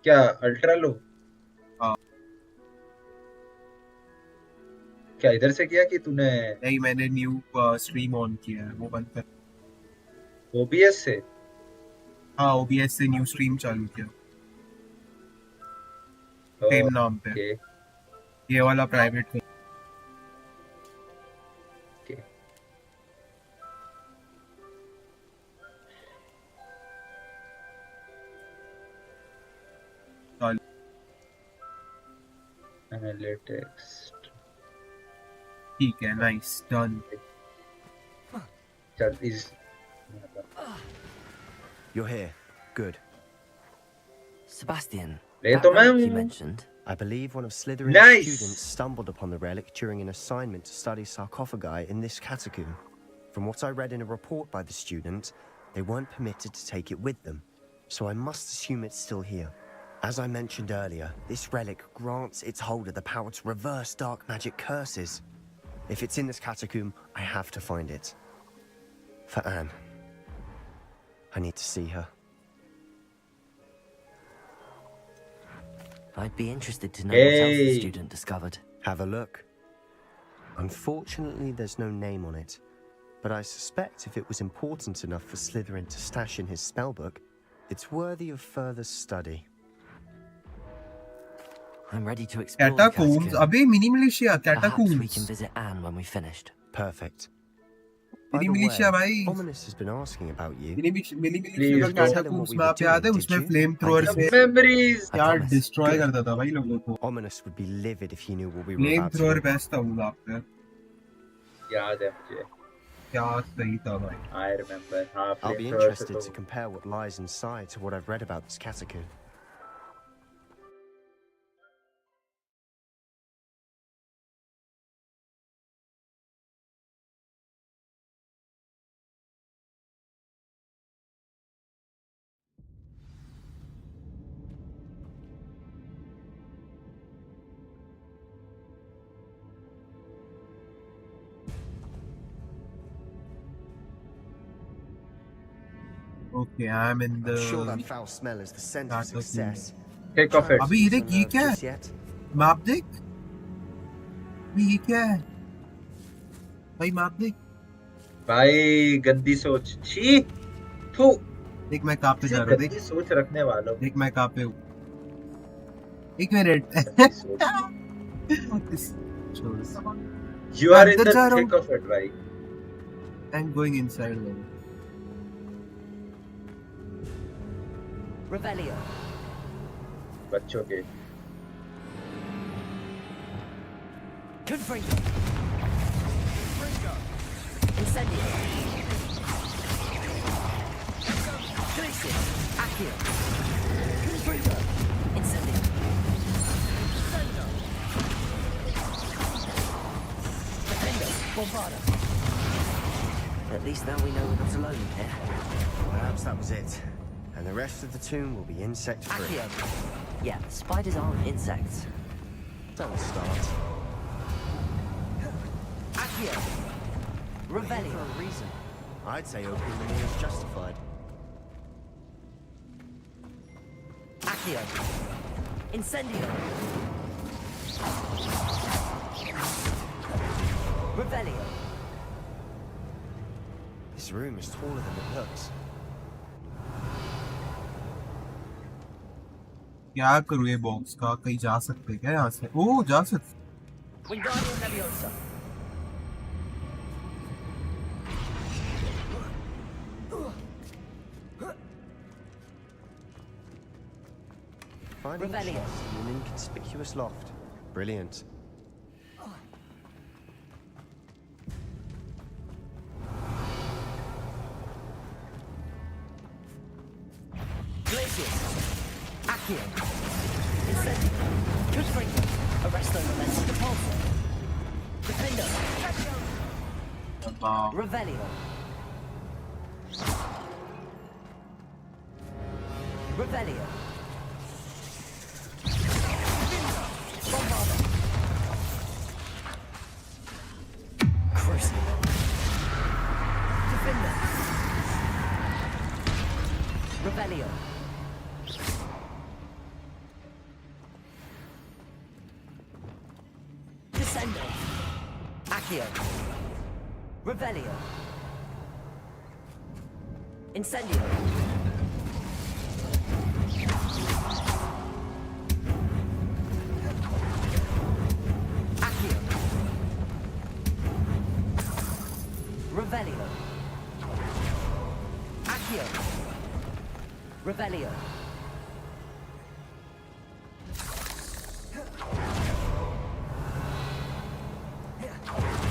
क्या ultra low? हाँ। क्या इधर से किया कि तूने नहीं, मैंने न्यू स्ट्रीम ऑन किया है, वो बंद कर। ओबीएस से? हाँ, ओबीएस से न्यू स्ट्रीम चालू किया, सेम नाम पे। ओके ये वाला प्राइवेट। ओके। एनालिटिक्स। ठीक है, नाइस, डन। चल इस You're here. Good. Sebastian, ले that तो मैं relic you हूँ। mentioned. I believe one of Slytherin's Nice! students stumbled upon the relic during an assignment to study sarcophagi in this catacomb. From what I read in a report by the student, they weren't permitted to take it with them, so I must assume it's still here. As I mentioned earlier, this relic grants its holder the power to reverse dark magic curses. If it's in this catacomb, I have to find it. For Anne. I need to see her. I'd be interested to know what else the Hey. student discovered. Have a look. Unfortunately, there's no name on it, but I suspect if it was important enough for Slytherin to stash in his spellbook, it's worthy of further study. I'm ready to explore the कैटाकूम्स, catacomb. अबे mini militia Perhaps we can कैटाकूम्स। visit Anne when we've finished. Perfect. By mini the militia way, भाई। Ominous has been asking about you. Mini militia Please का don't. कैटाकूम्स में आप याद है, उसमें flame thrower से memories I यार promise. डिस्ट्रॉय करता था भाई लोगों को। Ominous would be livid if he knew what we were flame about to thrower do. Best था उस आप पे। याद है मुझे। क्या सही था भाई। I remember. हाँ I'll be flamethrower से interested तो to compare what lies inside to what I've read about this catacomb. Okay, I'm in the. I'm sure that foul smell is the scent of Catacomb. success. Take off it. अभी ये देख ये क्या है? Just yet? Map देख। अभी ये क्या है? भाई मैप देख। भाई गंदी सोच। छी थू। देख मैं कहाँ पे जा रहा हूँ, देख। गंदी सोच रखने वालों। देख मैं कहाँ पे हूँ। एक मिनट। गंदी सोच। छोड़। You are in अंदर the जा रहा हूँ। thick of it भाई। I'm going inside now. Revelio. बच्चों के। Confringo. Incendio. Glacier. Accio. Confringo. Incendio. Defendo. Bombarda. At least now we know we're not alone in here. Perhaps that was it. And the rest of the tomb will be insect-free. Accio. Yeah, spiders aren't insects. Don't start. Accio. Revelio. For a reason. I'd say opening the door is justified. Accio. Incendio. Revelio. This room is taller than it looks. क्या करूँ ये box का? कहीं जा सकते क्या यहाँ से? ओह जा सकते। Wingardium Leviosa. Finding a Revelio. chest in an inconspicuous loft. Brilliant. Glacius. Accio. Incendio. Confringo. Arresto Momentum Depulso. Defendo. Revelio. Revelio. Bombarda. Crucible. Defender. Revelio. Descendo. Accio. Revelio. Incendio. Accio. Revelio. Accio. Revelio.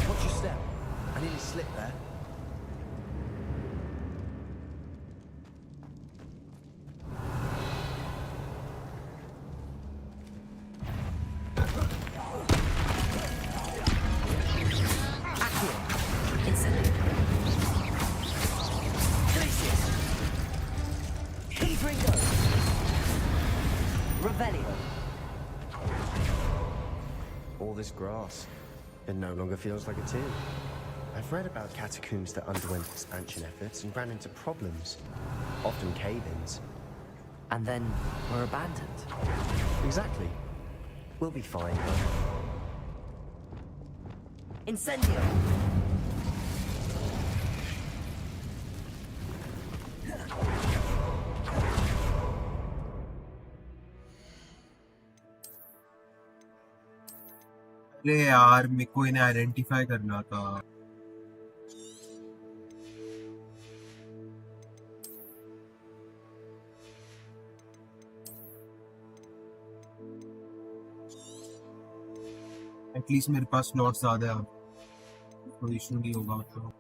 Watch your step. I nearly slipped there. Accio. Incendio. Glacius. Confringo. Revelio. All this grass. It no longer feels like a tomb. I've read about catacombs that underwent expansion efforts and ran into problems. Often cave-ins. And then were abandoned. Exactly. We'll be fine, but Incendio. अरे यार मेरे को इन्हें identify करना था। At least मेरे पास slot ज्यादा है, कोई इशू नहीं होगा तो।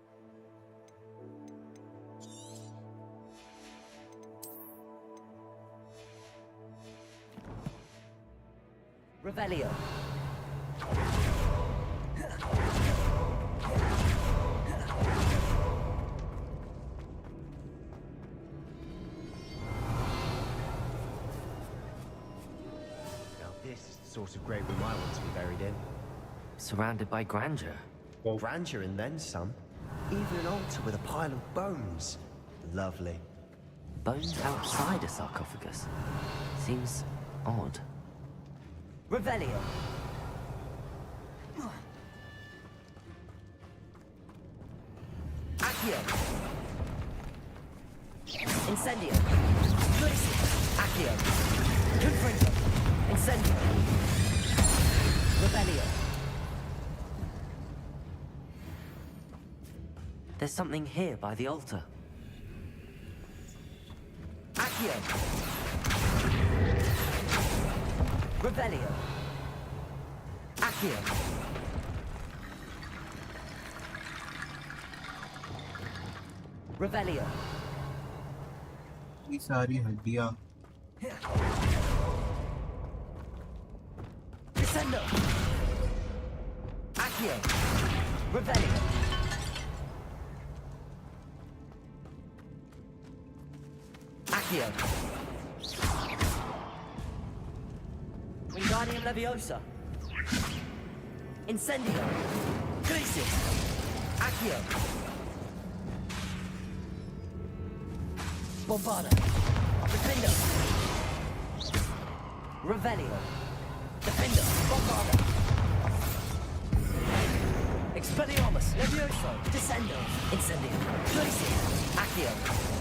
Revelio. now this is the sort of grave room I want to be buried in. Surrounded by grandeur. Well, Grandeur and then some. Even an altar with a pile of bones. Lovely. Bones outside a sarcophagus. Seems odd. Revelio. Accio. Incendio. Glacius. Accio. Confringo. Incendio. Revelio. There's something here by the altar. Accio. Revelio. Accio. Revelio. ये सारी हड्डियां। Descendo. Accio. Revelio. Accio. Wingardium Leviosa. Incendio. Glacius. Accio. Bombarda. Defendo. Revelio. Defendo. Bombarda. Expelliarmus. Levioso. Descendo. Incendio. Glacius. Accio.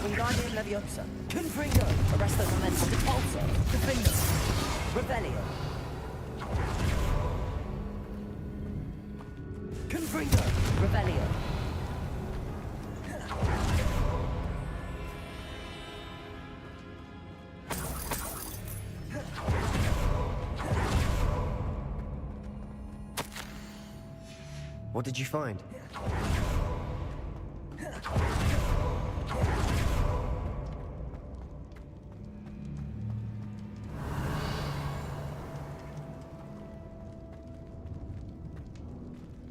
Wingardium Leviosa. Confringo. Arresto Momentum. Repulso. Defendo. Revelio. Confringo. Revelio. What did you find?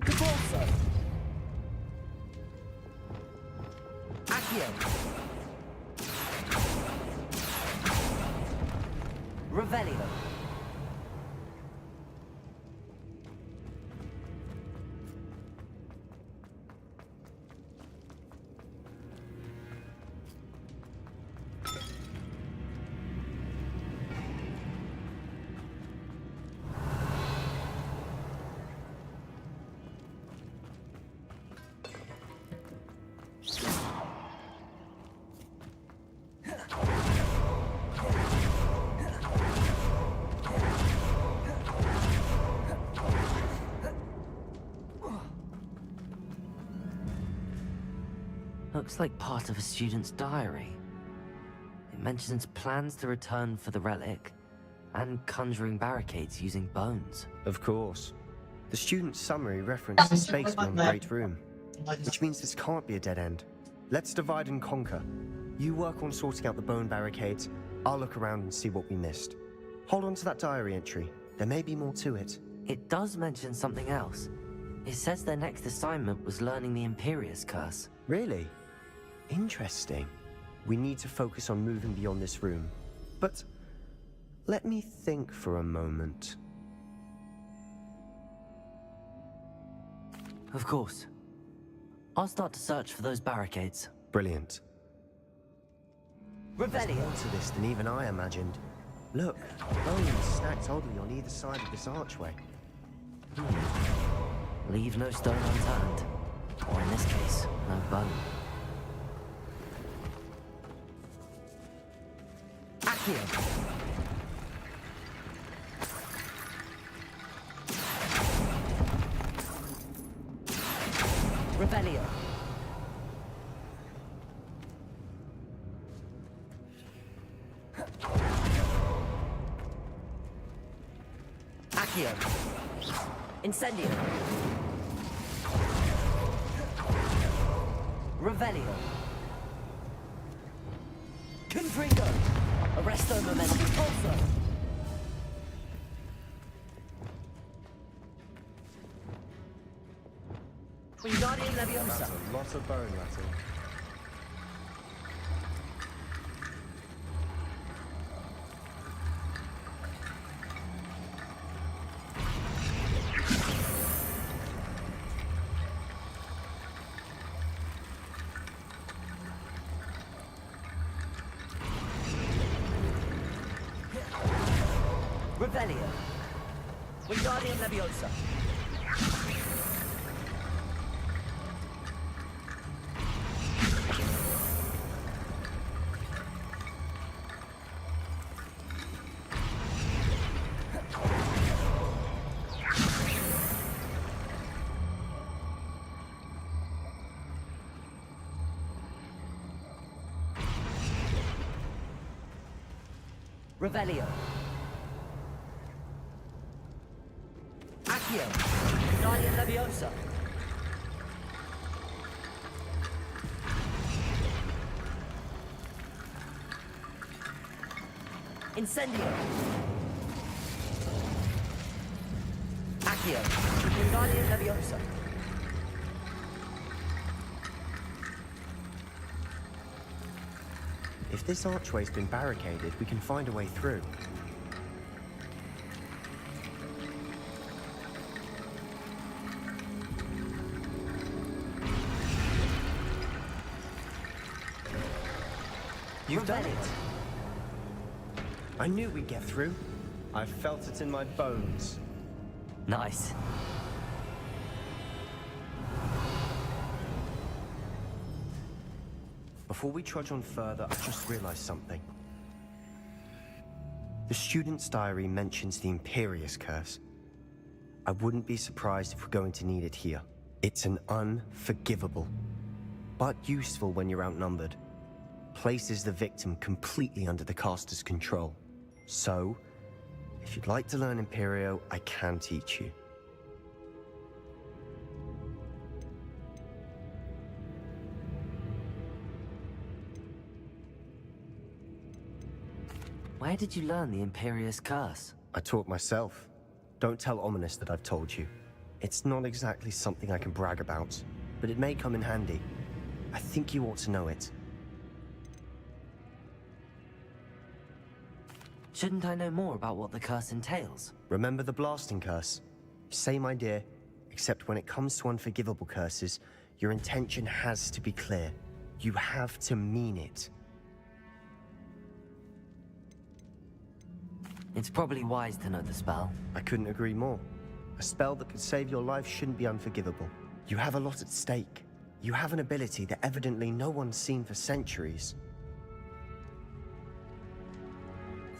Repulso. Accio. Revelio. Looks like part of a student's diary. It mentions plans to return for the relic and conjuring barricades using bones. Of course. The student's summary referenced the space beyond the Great Room, which means this can't be a dead end. Let's divide and conquer. You work on sorting out the bone barricades, I'll look around and see what we missed. Hold on to that diary entry. There may be more to it. It does mention something else. It says their next assignment was learning the Imperius Curse. Really? Interesting. We need to focus on moving beyond this room. But let me think for a moment. Of course. I'll start to search for those barricades. Brilliant. There's Revelio. more to this than even I imagined. Look, bones stacked oddly on either side of this archway. Leave no stone unturned. Or in this case, no bone. Accio. Revelio. Accio. Incendio. Revelio. Confringo. Arresto momentum pulso. Wingardium Leviosa. That's a lot of bone, Latin. Revelio. Wingardium Leviosa. Revelio. Accio. Wingardium Leviosa. Incendio. Accio. Wingardium Leviosa. If this archway's been barricaded, we can find a way through. You've done it! I knew we'd get through. I felt it in my bones. Nice. Before we trudge on further, I just realized something. The student's diary mentions the Imperius Curse. I wouldn't be surprised if we're going to need it here. It's an unforgivable, but useful when you're outnumbered. Places the victim completely under the caster's control. So, if you'd like to learn Imperio, I can teach you. Where did you learn the Imperius Curse? I taught myself. Don't tell Ominous that I've told you. It's not exactly something I can brag about, but it may come in handy. I think you ought to know it. Shouldn't I know more about what the curse entails? Remember the blasting curse? Same idea, except when it comes to unforgivable curses, your intention has to be clear. You have to mean it. It's probably wise to know the spell. I couldn't agree more. A spell that could save your life shouldn't be unforgivable. You have a lot at stake. You have an ability that evidently no one's seen for centuries.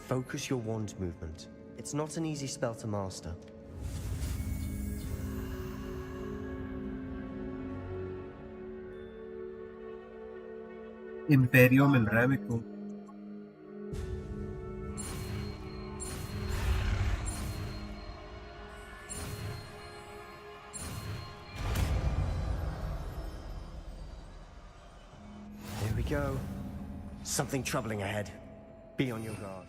Focus your wand movement. It's not an easy spell to master. Imperio मिल रहा है मेरे को। Here we go. Something troubling ahead. Be on your guard.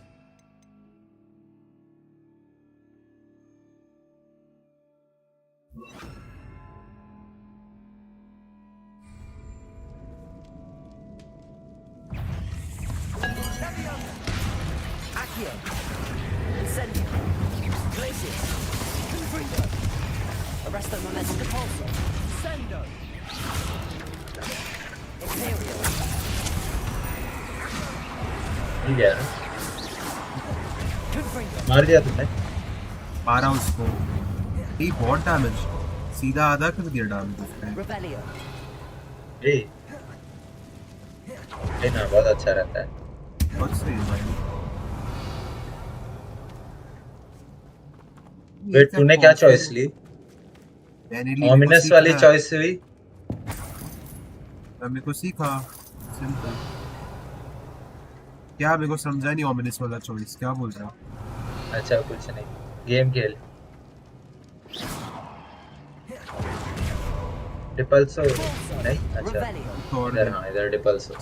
Accio! Incendio! Glacius! Confringo! Arresto Momentum Repulsor! Sendo! Imperial! मिल गया ना? Confringo! मार दिया तुमने? मारा उसको। ये बहुत डैमेज, सीधा आधा कर दिया डैमेज उसने। Revelio! ए ना बहुत अच्छा रहता है। बहुत सही भाई। वेट तूने क्या चॉइस ली? मैंने ली ऑमिनस वाली चॉइस हुई? मेरे को सीखा सिंपल। क्या मेरे को समझा नहीं ऑमिनस वाला चॉइस क्या बोल रहा है। अच्छा कुछ नहीं, गेम खेल। डिपल्सो नहीं? अच्छा Revelio! इधर, हाँ इधर डिपल्सो।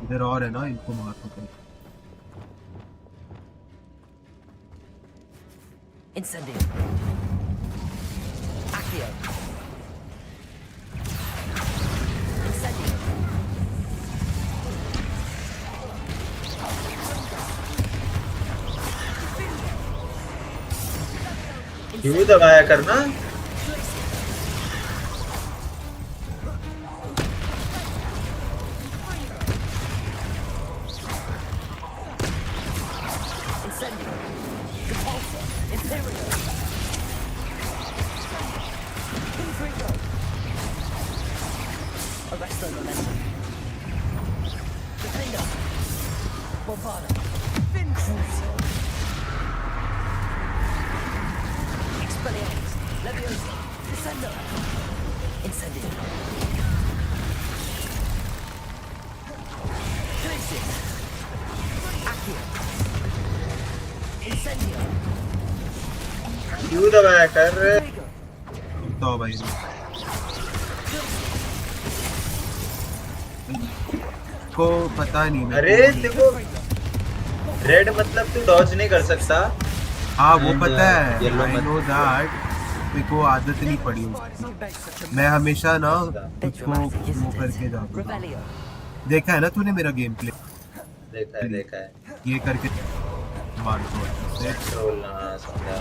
इधर और है ना, इनको मार दो। Incendio! Accio! Incendio! क्यों दबाया करना? Incendio! Repulsor! Imperial! Confringo! Arresto Momentum! Defender! Bombado! Crucio! Expelliarmus! Leviosa! Descendo! Incendio! Glacius! Accio! Incendio! क्यों दबाया कर? Confringo! तो भाई को पता नहीं मेरे अरे को। देखो, रेड मतलब तू डॉज नहीं कर सकता। हाँ वो And, पता है, yellow आई नो दैट। मेरे को आदत नहीं पड़ी उसकी। मैं हमेशा ना Bit उसको dramatic, वो isn't करके it? जाता हूँ। Revelio! देखा है ना तूने मेरा गेम प्ले, देखा है। ये करके मार दो ऐसे। कंट्रोल ना समझा।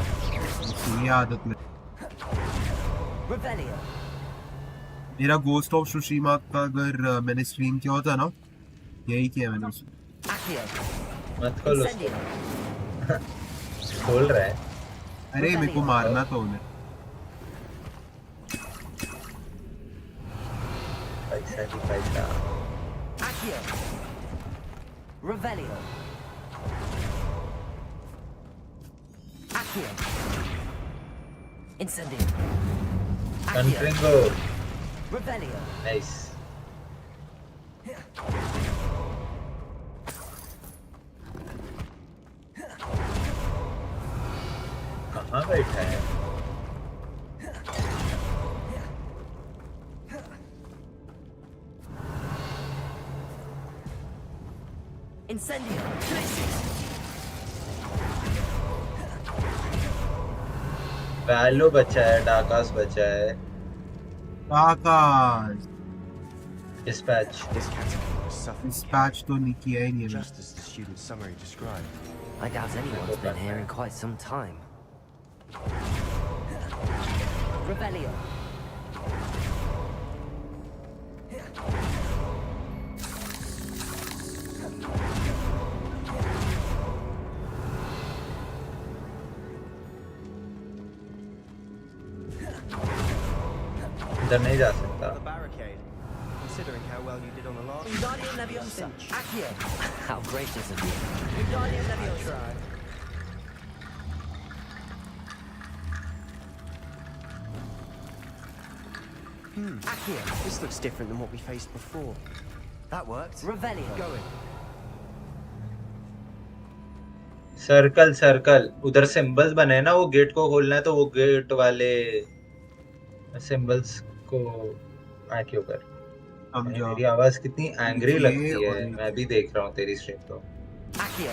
ये आदत में Revelio! मेरा गोस्ट ऑफ सुशीमा का अगर मैंने स्ट्रीम किया होता ना, यही किया मैंने उसमें। Accio! मत खोल उसको, Incendio! खोल रहा है। अरे मेरे को मारना तो उन्हें। पैसा की पैसा। Accio! Revelio! Accio! Incendio! Accio! कंट्रिंगो Revelio! Nice. कहाँ बैठा है? Incendio! वैलो बचा है, डाकास बचा है, आकाश dispatch. This catacomb was suffered dispatch तो नहीं किया ही नहीं है मैंने। just as the student's summary described. I doubt anyone's been here in quite some time. Revelio! इधर नहीं जा सकता। The barricade. Considering how well you did on the last. Wingardium Leviosa! Accio! How gracious of you. Wingardium Leviosa! This looks different than what we faced before. That worked. Revelio. Going. Circle circle उधर symbols बने हैं ना, वो gate को खोलना है तो वो गेट वाले सिंबल्स को क्यों कर। समझा। मेरी आवाज कितनी एंग्री ये लगती है, और मैं भी देख रहा हूँ तेरी स्ट्रीम तो। Accio.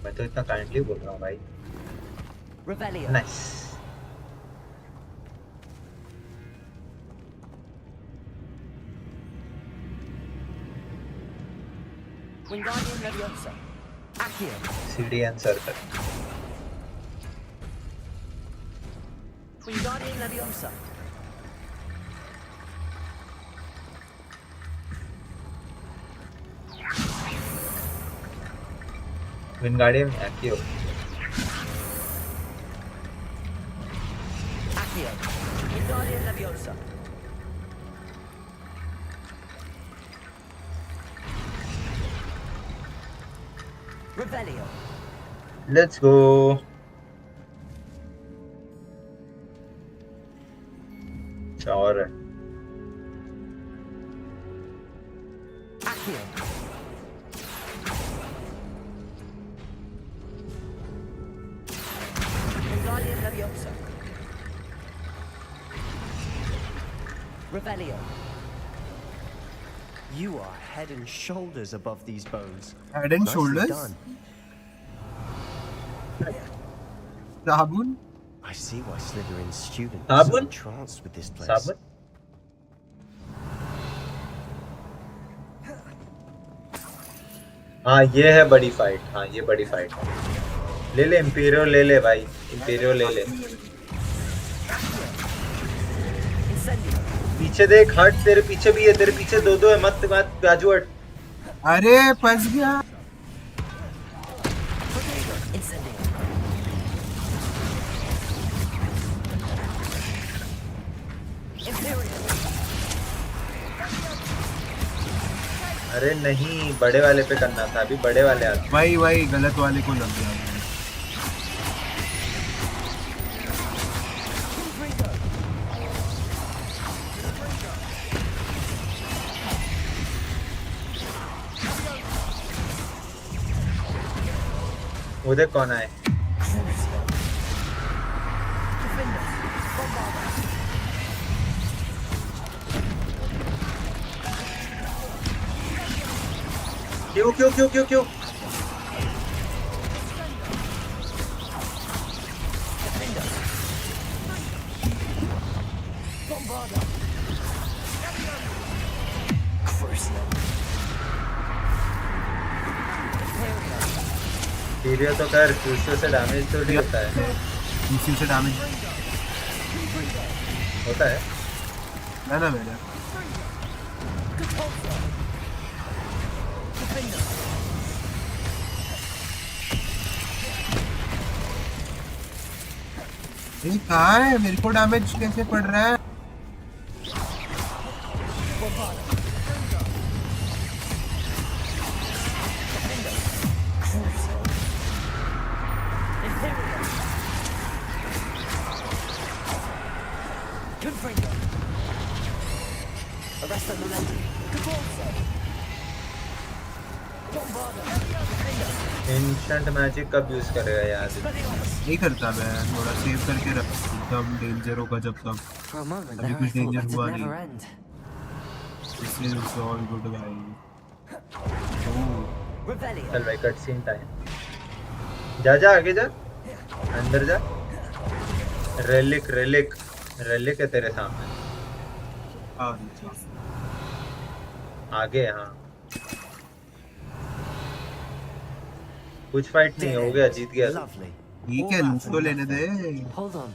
मैं तो इतना काइंडली बोल रहा हूँ भाई। Revelio. Nice. Wingardium Leviosa. Accio. CDN circle. Wingardium Leviosa. Wingardium active. Accio. Wingardium Leviosa. Revelio. Let's go. और है। Accio. Wingardium Leviosa. Revelio. You are head and shoulders above these bones. Head and Nicely shoulders? done. साबुन? I see why Slytherin's students are so Sabun? entranced with this place. साबुन। हाँ ये है बड़ी fight, हाँ ये बड़ी फाइट है। ले ले इंपीरियो, ले ले भाई इंपीरियो ले ले। Incendio. पीछे देख, हट, तेरे पीछे भी है, तेरे पीछे दो दो है, मत मत गाजू हट। अरे फंस गया। Incendio. Imperial. अरे नहीं, बड़े वाले पे करना था, अभी बड़े वाले आते। वही गलत वाले को लग गया। उधर कौन आए? क्यों क्यों क्यों क्यों क्यों? सीरियो तो कर, क्रूशियो से डैमेज तो नहीं होता है। इसी से डैमेज होता है ना मेरा। ये कहाँ है? मेरे को डैमेज कैसे पड़ रहा है? इंस्टेंट मैजिक कब यूज करेगा यार? नहीं करता मैं, थोड़ा सेव करके रख, एकदम डेंजर होगा जब तक। For a moment अभी there, I कुछ thought डेंजर that हुआ would नहीं। never end. This is all good भाई। Revelio. चल भाई, कट सीन टाइम। जा जा आगे जा, अंदर जा। रेलिक रेलिक रेलिक है तेरे सामने। आगे हाँ, कुछ फाइट नहीं, हो गया, जीत गया तू। Lovely. ठीक है, लूट तो लेने दे। Hold on.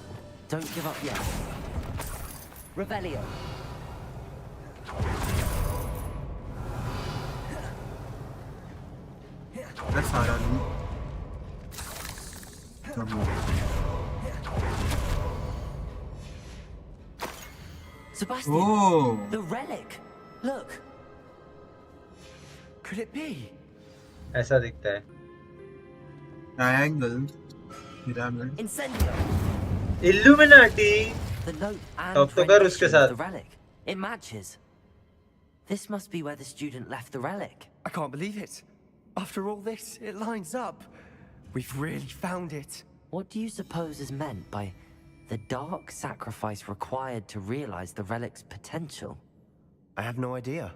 Don't give up yet. Revelio. मैं सारा लूट सब हो गया। Sebastian. Oh. The relic. Look. Could it be? ऐसा दिखता है। Triangle, pyramid. Incendio. Illuminati. The note and अब तो कर उसके rendition साथ। of the relic. It matches. This must be where the student left the relic. I can't believe it. After all this, it lines up. We've really found it. What do you suppose is meant by the dark sacrifice required to realize the relic's potential? I have no idea.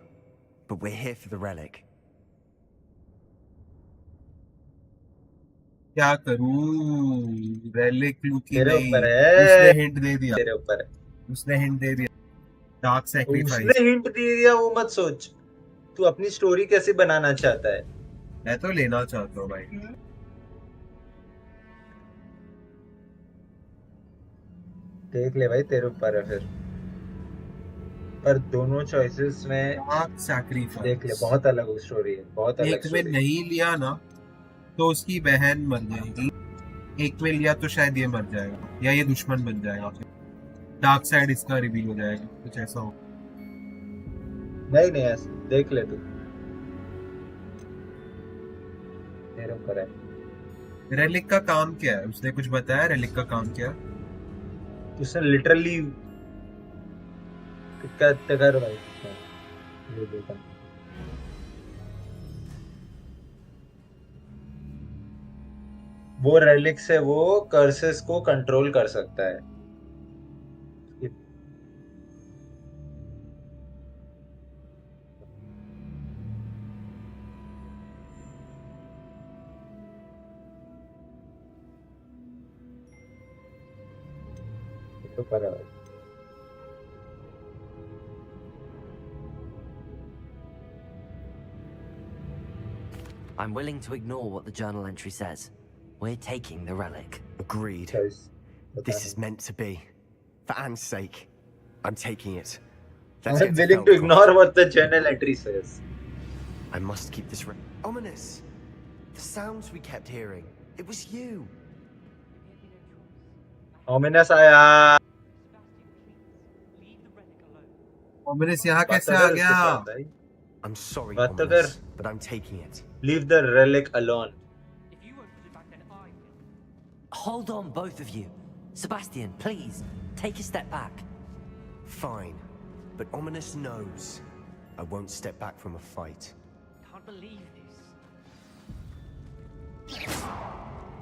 But we're here for the relic. क्या करूं? relic लुकी तेरे नहीं. ऊपर है. उसने hint दे दिया. तेरे ऊपर है. उसने hint दे दिया. dark sacrifice. उसने हिंट दे दिया, वो मत सोच. तू अपनी स्टोरी कैसे बनाना चाहता है? मैं तो लेना चाहता हूँ भाई. देख ले भाई, तेरे ऊपर है फिर. पर दोनों चॉइसेस में dark sacrifice. देख ले, बहुत अलग स्टोरी है, बहुत अलग एक में स्टोरी. नहीं लिया ना तो उसकी बहन मर जाएगी. एक में लिया तो शायद ये मर जाएगा या ये दुश्मन बन जाएगा. डार्क साइड इसका रिवील हो जाएगा, कुछ ऐसा हो. नहीं नहीं, ऐसा देख ले तू. तेरे ऊपर है. रेलिक का काम क्या है? उसने कुछ बताया रेलिक का काम क्या है? उसने लिटरली कर भाई. ये देखा. वो रेलिक से वो कर्सेस को कंट्रोल कर सकता है. तो पर I'm willing to ignore what the journal entry says. We're taking the relic. Agreed. This is meant to be. For Anne's sake. I'm taking it. Let's I'm get willing to Feldcroft. ignore what the journal entry says. I must keep this ominous. The sounds we kept hearing. It was you. Ominous आया. Ominous यहाँ कैसे आ गया? I'm sorry, बात तो Ominous, कर. but I'm taking it. Leave the relic alone. Hold on, both of you. Sebastian, please, take a step back. Fine. But Ominous knows I won't step back from a fight. Can't believe this.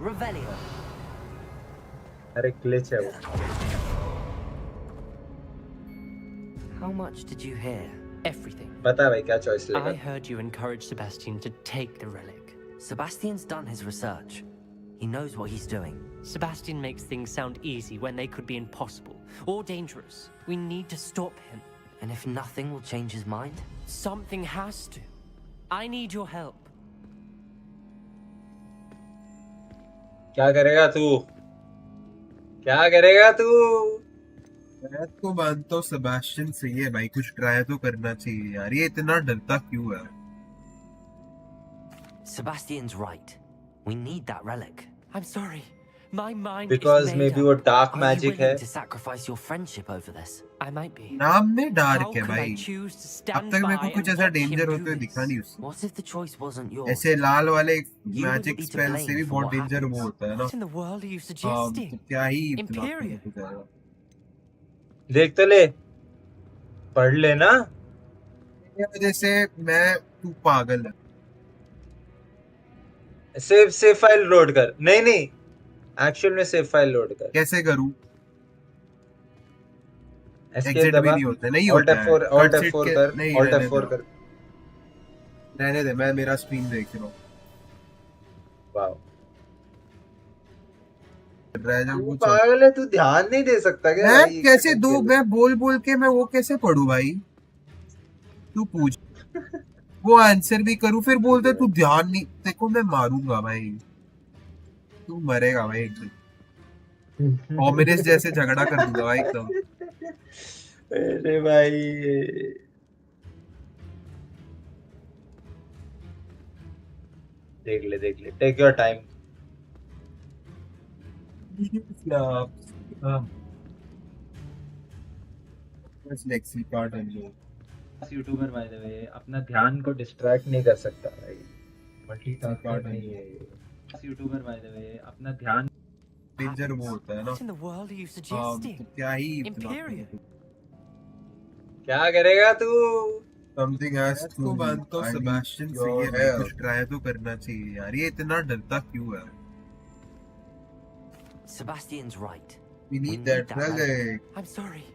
Revelio. अरे glitch है वो. How much did you hear? Everything. बता भाई क्या choice I लेगा? heard you encourage Sebastian to take the relic. Sebastian's done his research. He knows what he's doing. Sebastian makes things sound easy when they could be impossible or dangerous. We need to stop him. And if nothing will change his mind? Something has to. I need your help. क्या करेगा तू? क्या करेगा तू? मैं तो मानता हूँ सेबास्टियन सही है भाई. कुछ ट्राई तो करना चाहिए यार. ये इतना डरता क्यों है? Sebastian's right. We need that relic. I'm sorry. My mind Because is made maybe up. वो dark Are magic you है. willing to sacrifice your friendship over this? I might be. नाम में How डार्क है could I भाई. choose to अब stand तक मेरे by को कुछ and ऐसा watch him डेंजर do होते हुए this? दिखा नहीं उससे. What if the choice wasn't yours? ऐसे लाल वाले You magic wouldn't be to spell से भी blame for बहुत what डेंजर happens. वो होता है ना. What in the world are you तो suggesting? क्या ही इतना Imperial. हो जाएगा. देख तो ले. पढ़ लेना. ये वजह से मैं तू पागल है. सेव फाइल लोड कर. नहीं नहीं, एक्चुअल में सेव फाइल लोड कर. कैसे करूं? एस्केप एग्जिट भी दबा. नहीं होता. नहीं Alt होता है. F4 Alt Cut sheet F4 के- कर. नहीं, Alt रहने F4 दो. कर. रहने दे. मैं मेरा स्क्रीन देख रहा हूँ. वाओ. रह जाऊं तू कुछ. पागल है, तू ध्यान नहीं दे सकता क्या मैं भाई? कैसे दो? मैं बोल बोल के मैं वो कैसे पढ़ूं भाई? तू पूछ. वो आंसर भी करूं फिर बोलते तू ध्यान नहीं. देखो मैं मारूंगा भाई. तू मरेगा भाई एक दिन. ओमिनस जैसे झगड़ा कर दूंगा भाई एकदम. अरे भाई. देख ले देख ले. Take your time. Lexi card है. यूट्यूबर बाय द वे अपना ध्यान को डिस्ट्रैक्ट नहीं कर सकता भाई. मल्टीटास्कर नहीं है ये. यूट्यूबर बाय द वे अपना ध्यान. डेंजर वो होता है ना. What in the world are you तो suggesting? क्या ही Imperial. क्या करेगा तू? समथिंग हैज That's टू को मानता हूँ सेबेस्टियन सही है भाई, कुछ ट्राई तो करना चाहिए यार, ये इतना डरता क्यों है? Sebastian's right. We We need need that that relic. relic. I'm sorry.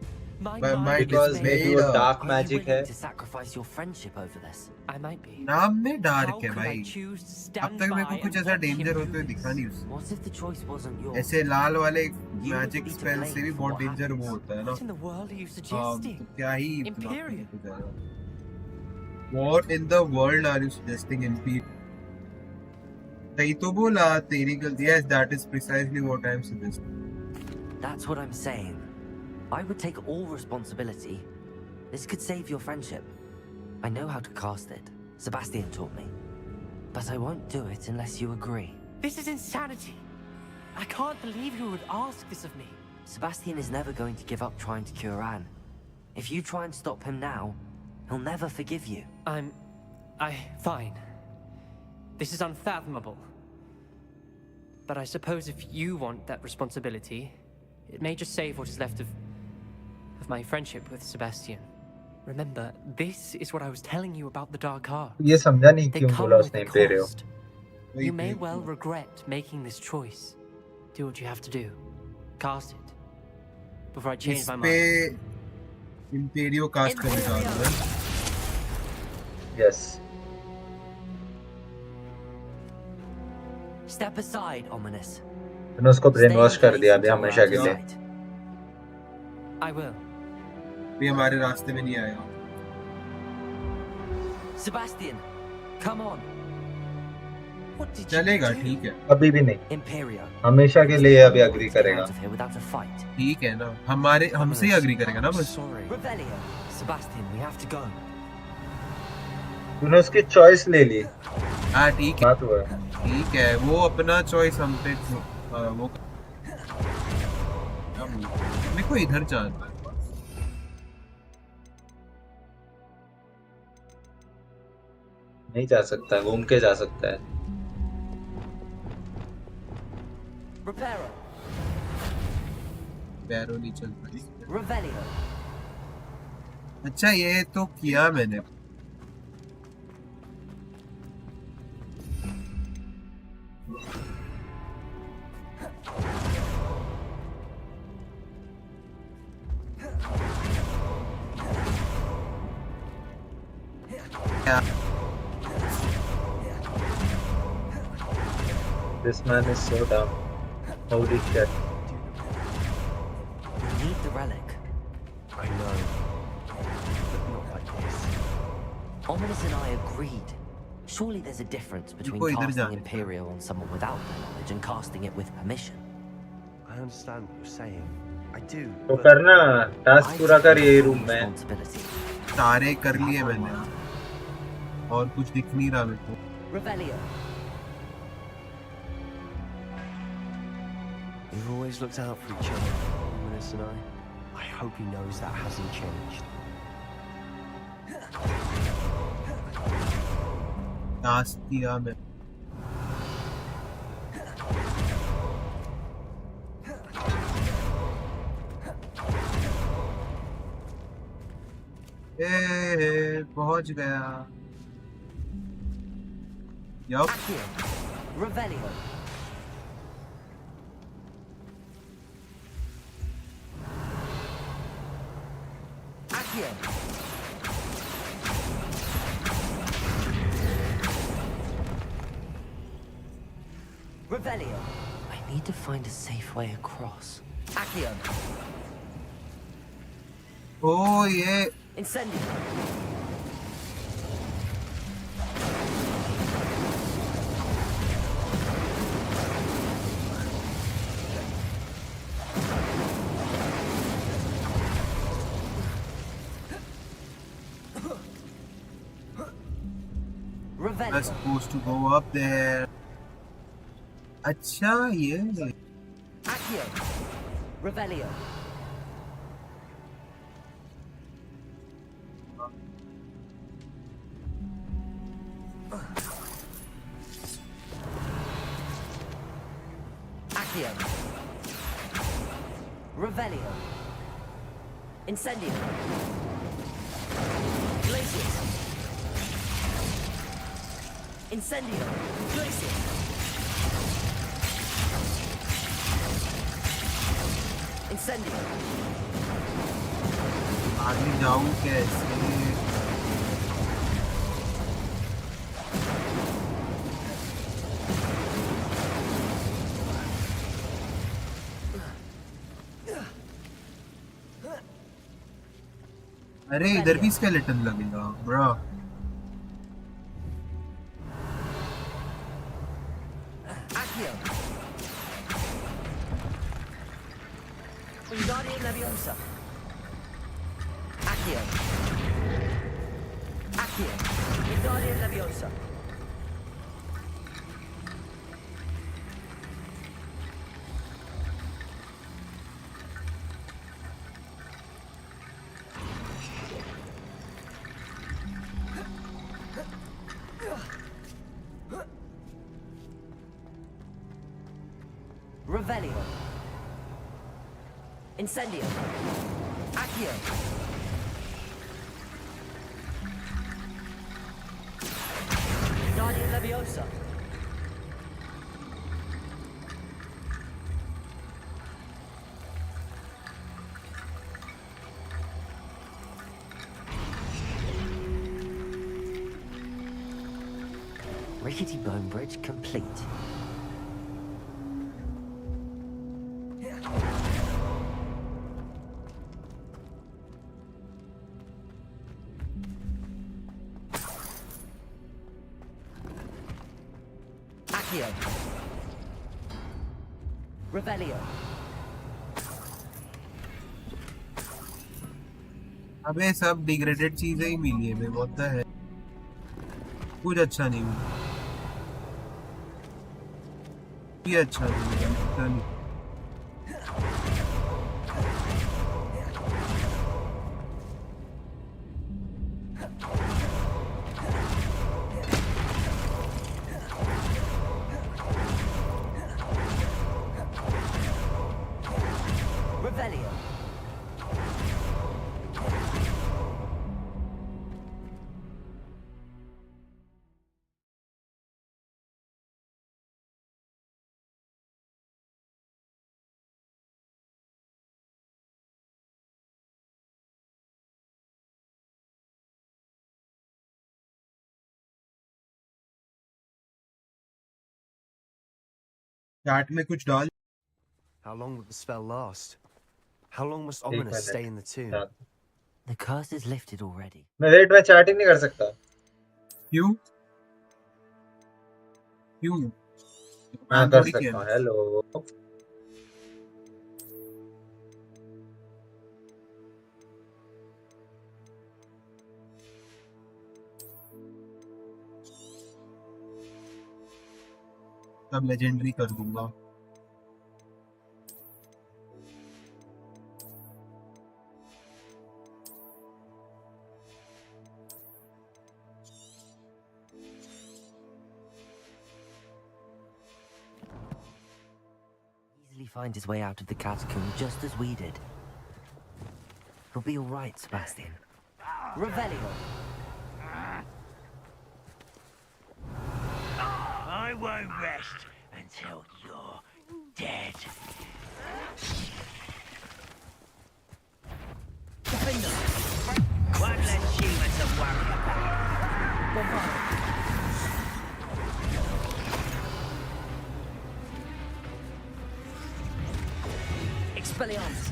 My My mind mind is because is made. maybe made वो up. dark Are you magic willing है. to sacrifice your friendship over this? I might be. नाम में How dark है could भाई. I choose to अब stand तक मेरे को by कुछ and ऐसा watch him डेंजर do होते हुए this? दिखा नहीं उससे. What if the choice wasn't yours? ऐसे लाल वाले You magic would be to spell blame से भी for बहुत what डेंजर वो happens. होता है ना. What in the world are you तो suggesting? क्या ही इतना Imperial. हो जाएगा. What in the world are you suggesting, Imperial? सही तो बोला, तेरी गलती. Yes, that is precisely what I am suggesting. That's what I'm saying. I would take all responsibility. This could save your friendship. I know how to cast it. Sebastian taught me. But I won't do it unless you agree. This is insanity. I can't believe you would ask this of me. Sebastian is never going to give up trying to cure Anne. If you try and stop him now, he'll never forgive you. Fine. This is unfathomable. But I suppose if you want that responsibility, it may just save what is left of my friendship with Sebastian. Remember, this is what I was telling you about the Dark Arts. ये समझा नहीं They क्यों come बोला with उसने a Imperio. cost. You may well regret making this choice. Do what you have to do. Cast it. Before I change इस my पे mind. Imperio cast करने जा रहा है. Yes. Step aside, Ominous. तूने उसको ब्रेन Stay वॉश in कर place दिया अभी until we're हमेशा out के of लिए. sight. I will. भी हमारे रास्ते में नहीं आएगा. Sebastian, come on. What did you चलेगा, do? ठीक है. अभी भी नहीं. Imperio. हमेशा के लिए अभी अग्री To get करेगा. out of here without a fight. ठीक है ना, हमारे हमसे ही अग्री करेगा ना बस. Sorry. Revelio. Sebastian, we have to go. तूने उसकी चॉइस ले ली. हाँ ठीक है, बात हुआ. ठीक है. वो अपना चॉइस हम पे वो मेरे को इधर जाना है. नहीं जा सकता, घूम के जा सकता है. Reparo. पैरों नहीं चल पाई. Revelio. अच्छा ये तो किया मैंने. This man is so dumb. Holy shit. We need the relic. I know. But not like this. Ominous and I agreed. Surely there's a difference between इधर casting जाने. Imperial on someone without their knowledge and casting it with permission. I understand what you're saying. I do. तो but करना task I पूरा take कर यही full room में. responsibility. सारे कर लिए मैंने, और कुछ दिख नहीं रहा मेरे को. Revelio. We've always looked out for each other, Luminous and I. I hope he knows that hasn't changed. Task किया मैं. पहुंच गया. Yup. Accio. Revelio. Accio. Revelio. I need to find a safe way across. Accio. ओ ये Incendio. I'm Revelio. supposed to go up there. अच्छा ये Accio. Revelio. Accio. Revelio. Incendio. Glacius. Incendio. Glacius. Incendio. आगे जाऊं कैसे? अरे इधर भी skeleton लगेगा bro. Accio. Wingardium Leviosa. Accio. Accio. Wingardium Leviosa. Revelio. Incendio. Accio. Wingardium Leviosa. Rickety bone bridge complete. Accio. Revelio. अबे सब डिग्रेडेड चीजें ही मिली है बे, what the hell? कुछ अच्छा नहीं मिला, ये अच्छा नहीं मिला, पता नहीं। Revelio. चैट में कुछ डाल। How long will the spell last? How long must एक Ominous stay in the tomb? Minute. The curse is lifted already. मैं वेट में चैट ही नहीं कर सकता। क्यों? क्यों? मैं कर सकता हूँ। हेलो अब लेजेंडरी कर दूंगा। Easily find his way out of the catacomb just as we did. He'll be all right, Sebastian. Revelio. I won't rest until you're dead. Defender. One less human to worry about. Bombard. Expelliarmus.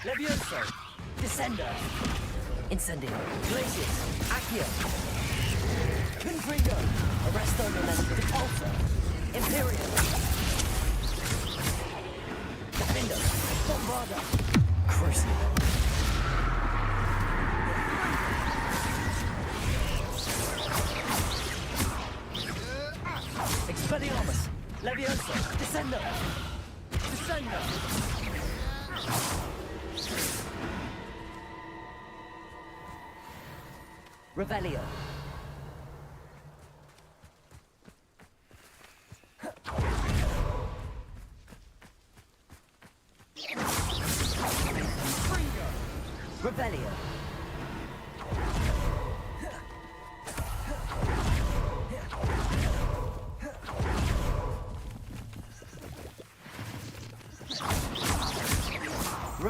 Levioso. Descender. Incendio. Glacius. Accio. Confringo. Arresto Momentum. Depulsor. Imperium. Defender. Bombarda. Crucible. Expelliarmus. Levioso. Descender. Descender. Revelio.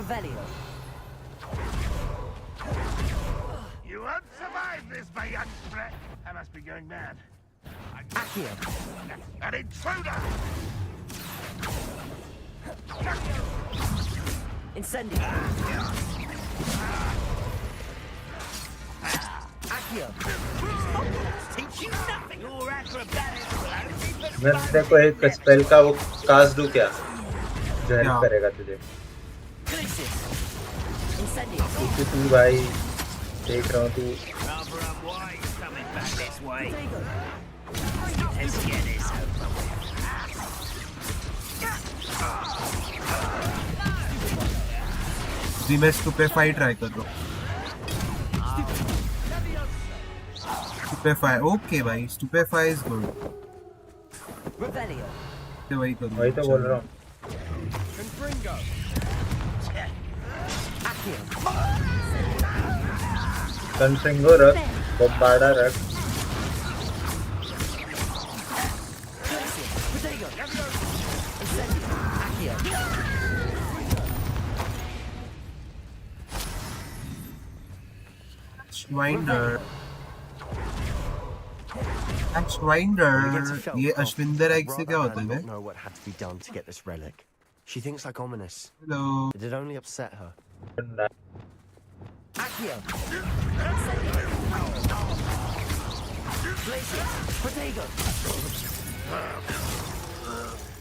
Revelio. You won't survive this, my young threat. I must be going mad. Accio. An intruder! Incendio. Accio. Teach you nothing. Your acrobatics will only be मैं तेरे को एक spell का वो cast दूं क्या जो help क्या? करेगा तुझे Glacius. Incendio. क्योंकि तू भाई देख रहा हूँ तू rather unwise coming back this way. Protego. Let's get this over with. जी मैं स्टूपेफाई ट्राई कर रहा हूँ। स्टूपेफाई ओके भाई स्टूपेफाई इज गुड। Revelio. वही करूँ वही तो बोल रहा हूँ Accio. कन्फ्रिंगो रख बम्बार्डा रख Glacius. Protego. Incendio. Accio. श्वाइंडर When we get to श्वाइंडर ये Felcroft, अश्विंदर एग से Rather क्या होता Anne है? not know what had to be done to get this relic. She thinks like ominous. Hello It'd only upset her. Accio. Glacius. Protego.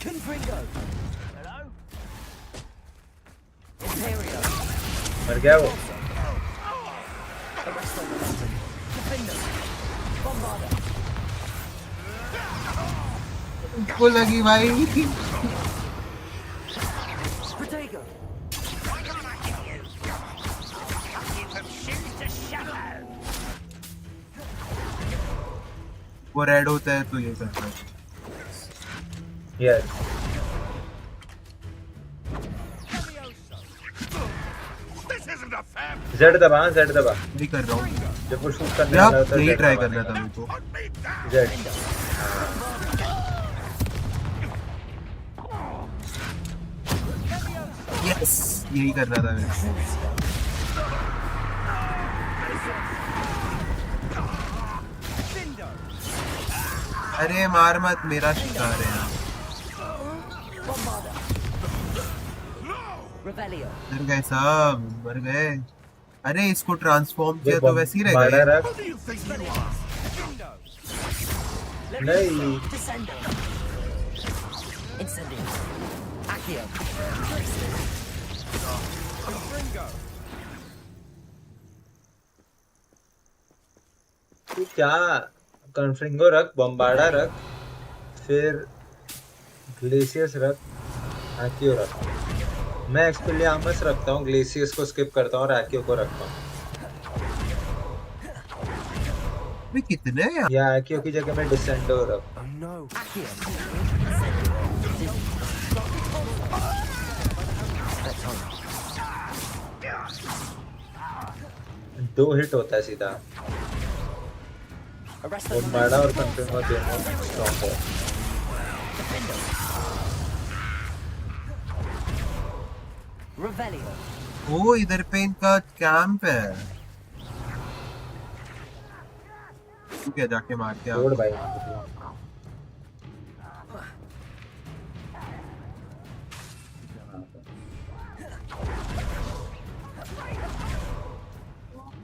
Confringo. Imperio. मर गया वो Arresto Momentum. Defender. Bombarder. को लगी भाई Protego. You have shoes to shadow. वो red होता है तो ये करता है yes This isn't a fair Z दबा नहीं कर रहा हूँ जब वो शूट करने यार वाला होता है यही Z ट्राई दबाने करना का। था मेरे को on me down. Z yes यही करना था मेरे को अरे मार मत मेरा शिकार है यार Bombarder. Revelio. मर गए सब मर गए अरे इसको ट्रांसफॉर्म ये किया तो वैसे ही रह बम्बार्डा गए रख Who do you think you are? नहीं Descendo. Incendio. Accio. तू क्या कन्फ्रिंगो रख बम्बार्डा रख फिर ग्लेशियस रख आकियो रख मैं एक्सपेलियार्मस रखता हूँ ग्लेशियस को स्किप करता हूँ और आकियो को रखता हूँ अरे कितने हैं यार या आकियो की जगह मैं डिसेंडो रख Oh no! Accio. दो हिट होता है सीधा Arresto बम्बार्डा और Momentum. कन्फ्रिंगो दोनों स्ट्रॉन्ग है Defender. Revelio. ओ इधर पे इनका कैंप है तू क्या जाके मार के आ छोड़ भाई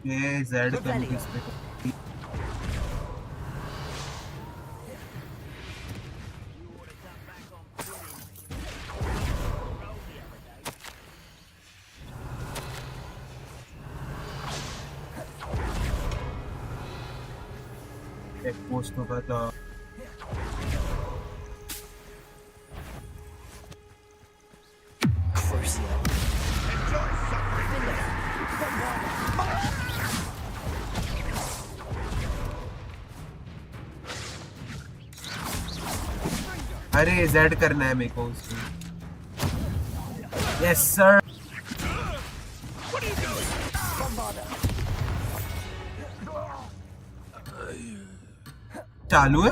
ये जेड करूँ किस पे एक पोस्ट होगा था Crucio. अरे जेड करना है मेरे को उसको यस सर Bombarder. चालू है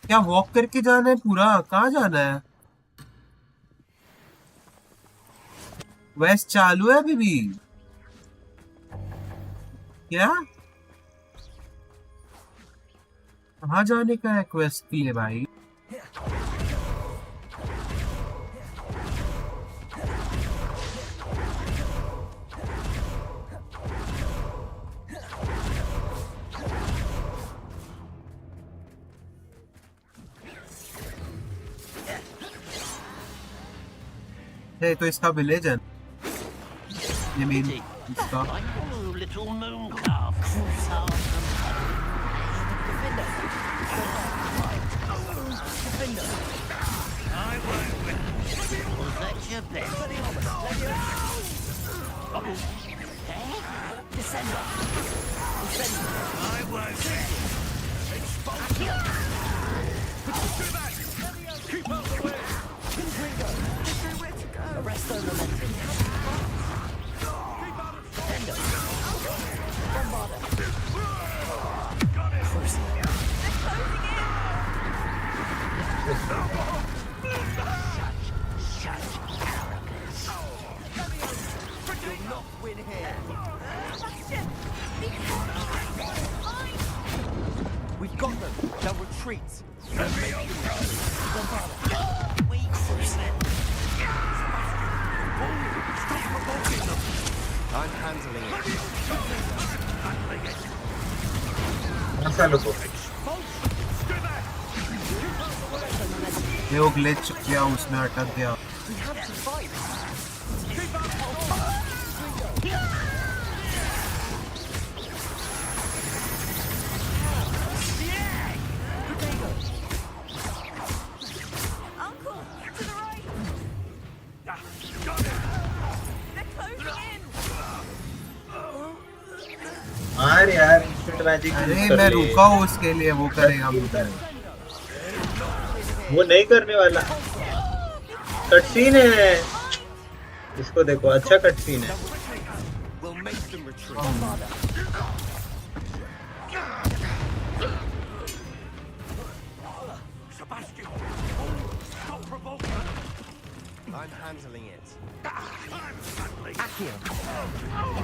क्या वॉक करके जाना है पूरा कहाँ जाना है क्वेस्ट चालू है अभी भी क्या? कहाँ जाने का है क्वेस्ट के लिए भाई? है तो इसका विलेज है ये मेन इसका Little moon calf. I won't. Was that your best? Descender! I won't. Keep out the way. Arresto momentum. We've got them. They'll retreat. I'm handling it. मसालों को ये वो ग्लिच किया उसने अटक गया We have to fight. Uncle, to the right. They're closing in. मार यार इंस्टेंट मैजिक अरे मैं रुका हूँ उसके लिए वो करेगा मुझे वो नहीं करने वाला कटसीन है इसको देखो अच्छा कटसीन है We'll make them retreat. Sebastian, stop provoking. I'm handling it. I'm handling. Accio.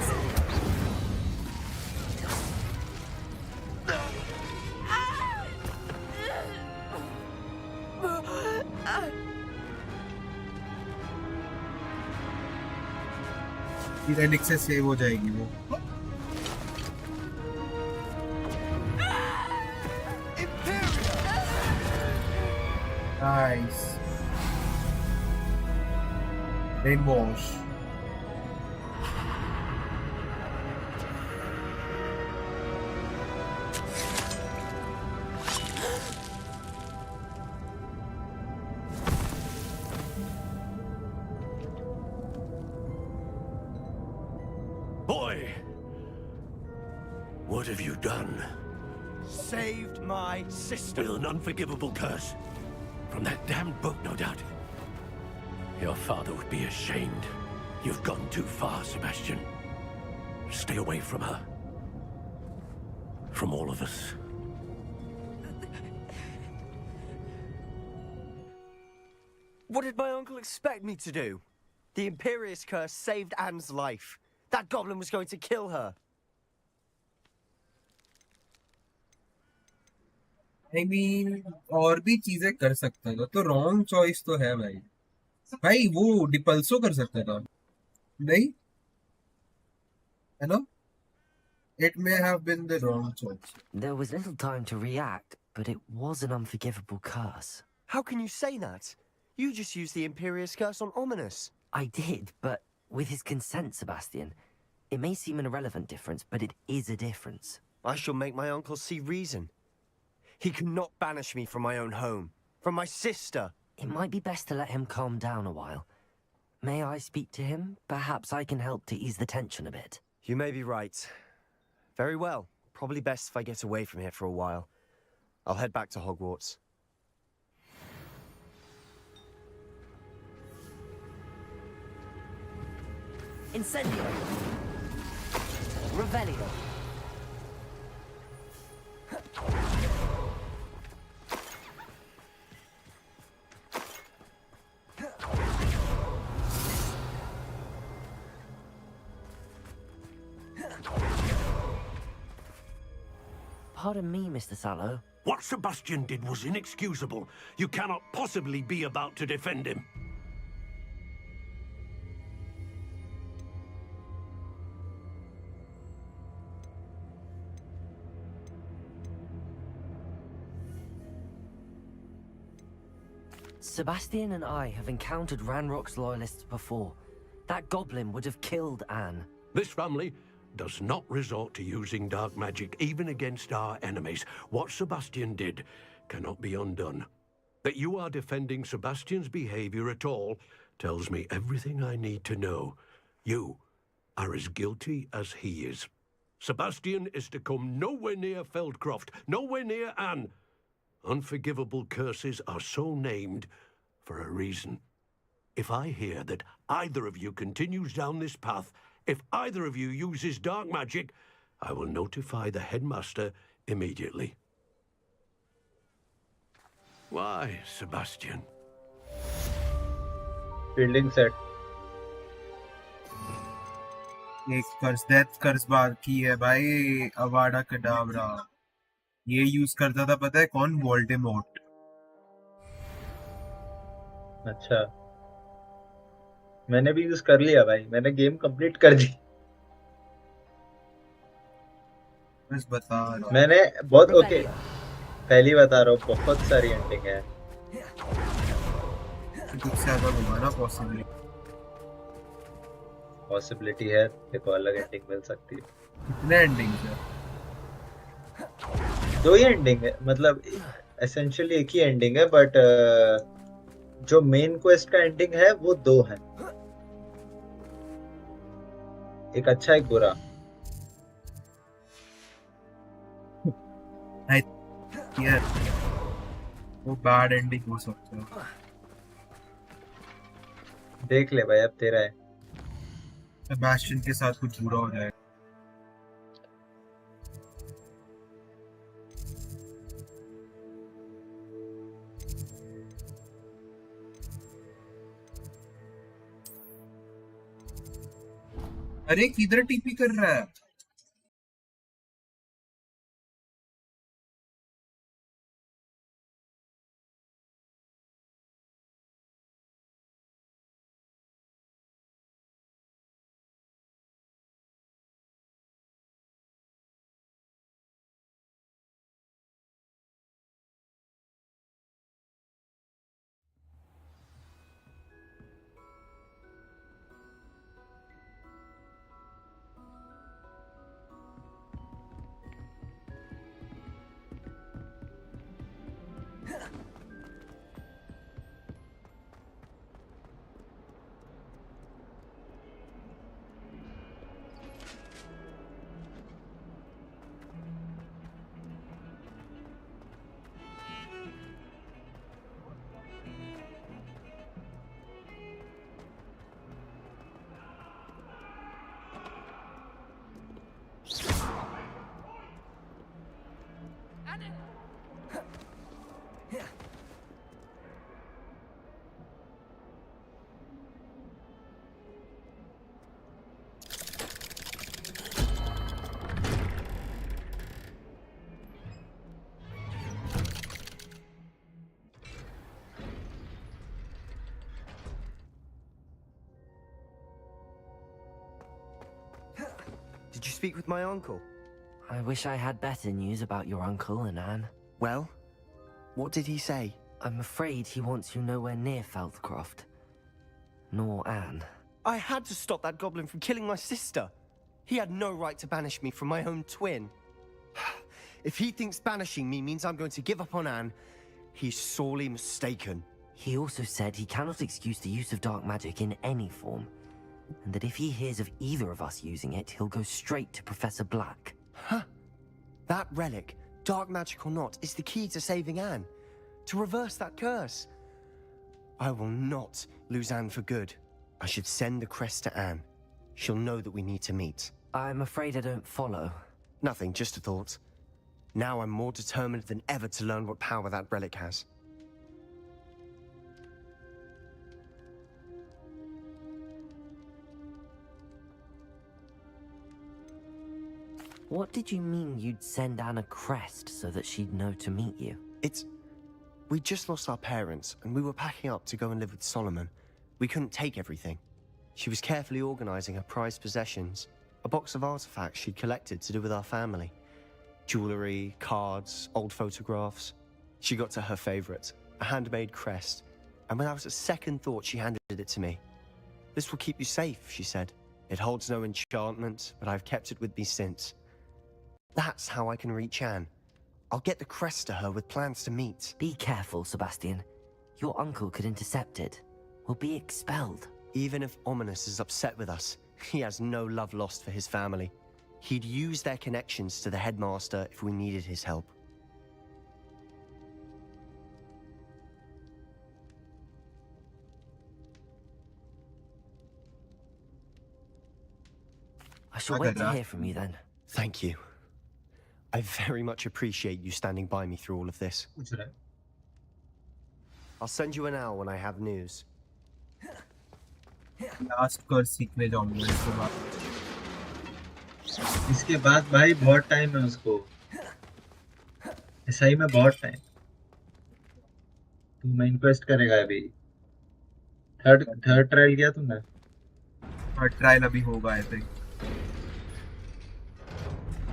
इलेनिक से सेव हो जाएगी वो nice rainbow wash Boy, what have you done? Saved my sister. With an unforgivable curse. From that damned book, no doubt. Your father would be ashamed. You've gone too far, Sebastian. Stay away from her. From all of us. What did my uncle expect me to do? The Imperious curse saved Anne's life. That goblin was going to kill her. I mean, और भी चीजें कर सकता था तो wrong choice तो है भाई भाई वो डिपल्सो कर सकता था नहीं है ना It may have been the wrong choice. There was little time to react, but it was an unforgivable curse. How can you say that? You just used the Imperious curse on Ominous. I did, but with his consent, Sebastian. It may seem an irrelevant difference, but it is a difference. I shall make my uncle see reason. He cannot banish me from my own home, from my sister. It might be best to let him calm down a while. May I speak to him? Perhaps I can help to ease the tension a bit. You may be right. Very well. Probably best if I get away from here for a while. I'll head back to Hogwarts. Incendio! Revelio! Pardon me, Mr. Sallow. What Sebastian did was inexcusable. You cannot possibly be about to defend him. Sebastian and I have encountered Ranrock's loyalists before. That goblin would have killed Anne. This family does not resort to using dark magic even against our enemies. What Sebastian did cannot be undone. That you are defending Sebastian's behavior at all tells me everything I need to know. You are as guilty as he is. Sebastian is to come nowhere near Feldcroft, nowhere near Anne. Unforgivable curses are so named for a reason. If I hear that either of you continues down this path, if either of you uses dark magic, I will notify the headmaster immediately. Why, Sebastian? Fielding set. एक कर्स death कर्स बाकी है भाई. अवाडा कडावरा ये use करता था, पता है कौन? वोल्डेमॉर्ट. अच्छा, मैंने भी यूज कर लिया भाई. मैंने गेम कंप्लीट कर दी. बस बता रहा हूं. मैंने बहुत ओके. पहली बता रहा हूँ, बहुत सारी एंडिंग है. कुछ से ज्यादा होगा ना पॉसिबली. पॉसिबिलिटी है, देखो अलग एंडिंग मिल सकती है. कितने एंडिंग्स है? 2 ही एंडिंग है, मतलब एसेंशियली एक ही एंडिंग है, बट जो मेन क्वेस्ट का एंडिंग है वो 2 है. एक अच्छा एक बुरा. यार वो बैड एंडिंग हो सकता है. देख ले भाई, अब तेरा है. सेबास्टियन के साथ कुछ बुरा हो जाए. अरे किधर टीपी कर रहा है? Did you speak with my uncle? I wish I had better news about your uncle and Anne. Well, what did he say? I'm afraid he wants you nowhere near Feldcroft. Nor Anne. I had to stop that goblin from killing my sister. He had no right to banish me from my own twin. If he thinks banishing me means I'm going to give up on Anne, he's sorely mistaken. He also said he cannot excuse the use of dark magic in any form, and that if he hears of either of us using it, he'll go straight to Professor Black. Huh? That relic, dark magic or not, is the key to saving Anne. To reverse that curse. I will not lose Anne for good. I should send the crest to Anne. She'll know that we need to meet. I'm afraid I don't follow. Nothing, just a thought. Now I'm more determined than ever to learn what power that relic has. What did you mean you'd send Anna crest so that she'd know to meet you? We just lost our parents, and we were packing up to go and live with Solomon. We couldn't take everything. She was carefully organizing her prized possessions, a box of artifacts she'd collected to do with our family. Jewelry, cards, old photographs. She got to her favorite, a handmade crest, and without a second thought, she handed it to me. This will keep you safe, she said. It holds no enchantment, but I've kept it with me since. That's how I can reach Anne. I'll get the crest to her with plans to meet. Be careful, Sebastian. Your uncle could intercept it. We'll be expelled. Even if Ominous is upset with us, he has no love lost for his family. He'd use their connections to the headmaster if we needed his help. I shall Okay, wait to Dad. hear from you then. Thank you. I very much appreciate you standing by me through all of this. पूछ रहा है I'll send you an hour when I have news. Last कर सीखने जाऊंगा इसके बाद। इसके बाद भाई बहुत टाइम है उसको, सही में बहुत टाइम। तू मेन क्वेस्ट करेगा अभी? थर्ड ट्रायल किया तुमने? और ट्रायल अभी होगा आई थिंक।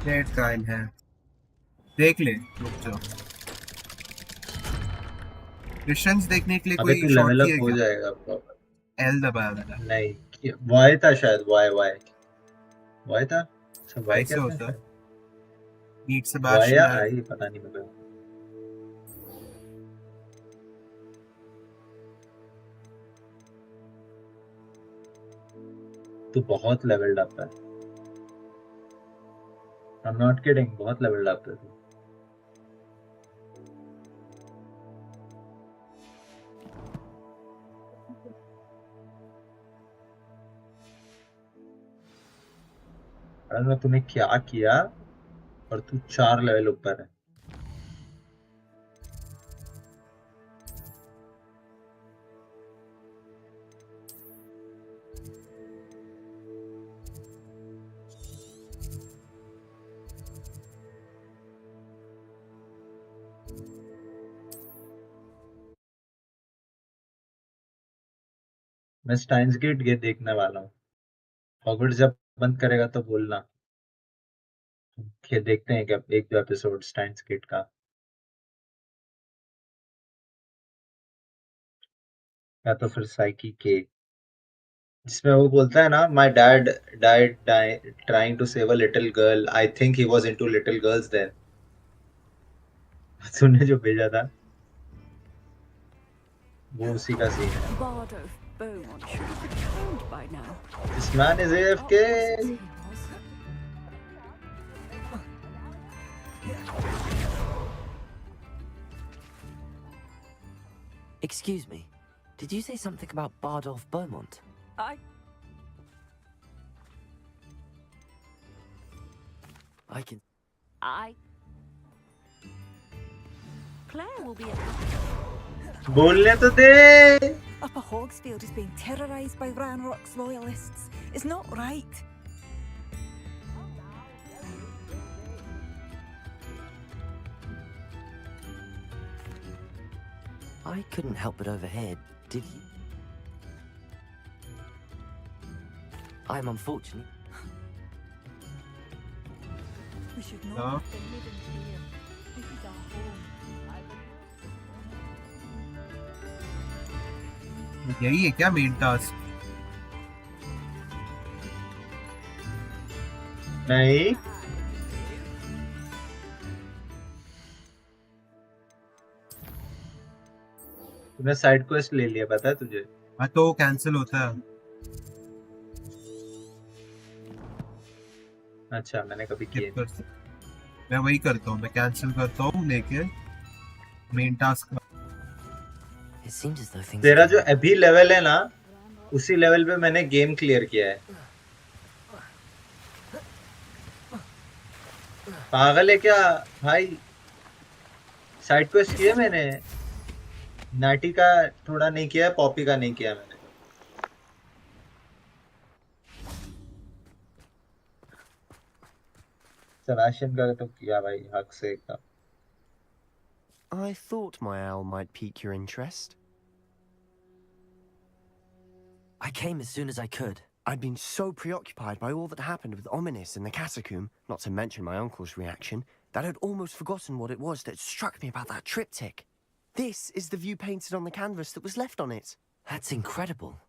ये ट्रायल है, देख ले, रुक जा। मिशंस देखने के लिए अबे कोई तू शॉर्ट लेवल की है अप हो क्या? जाएगा प्रॉपर। एल दबाया मैंने। नहीं, वाई था शायद, वाई था। सब वाई कैसे क्या होता है? नीड वाई सेबास्टियन या है। आई, पता नहीं मुझे। तू बहुत लेवल्ड अप है। I'm not kidding, बहुत लेवल्ड अप है तू। अरे तूने क्या किया और तू 4 लेवल ऊपर है। मैं स्टाइन्स गेट देखने वाला हूँ। हॉगवर्ट्स जब बंद करेगा तो बोलना। देखते हैं क्या एक दो एपिसोड स्टाइन्स गेट का। या तो फिर साइकी के, जिसमें वो बोलता है ना, my dad died trying to save a little girl, I think he was into little girls then. तूने जो भेजा था वो उसी का सीन है। Bard of Beaumont should have returned by now. This man is AFK. He was. Excuse me. Did you say something about Bardolph Beaumont? I I can... Claire will be at बोलने तो दे। Upper Hogsfield is being terrorised by Ranrock's loyalists. It's not right. I couldn't help but overhear, did you? I'm unfortunate. We should not No. have been living here. This is our home. यही है क्या main task? नहीं, तूने side quest ले लिया, पता है तुझे? हाँ तो कैंसिल होता है। अच्छा, मैंने कभी किया नहीं। मैं वही करता हूँ, मैं कैंसिल करता हूँ लेके main task. It seems as though things... तेरा जो अभी लेवल है ना, उसी लेवल पे मैंने गेम क्लियर किया है। पागल है क्या भाई? साइड क्वेस्ट किया मैंने, नाटी का थोड़ा नहीं किया, पॉपी का नहीं किया मैंने। सेबास्टियन का तो किया भाई हक से एकदम। I thought my owl might pique your interest. I came as soon as I could. I'd been so preoccupied by all that happened with Ominis in the catacomb, not to mention my uncle's reaction, that I'd almost forgotten what it was that struck me about that triptych. This is the view painted on the canvas that was left on it. That's incredible.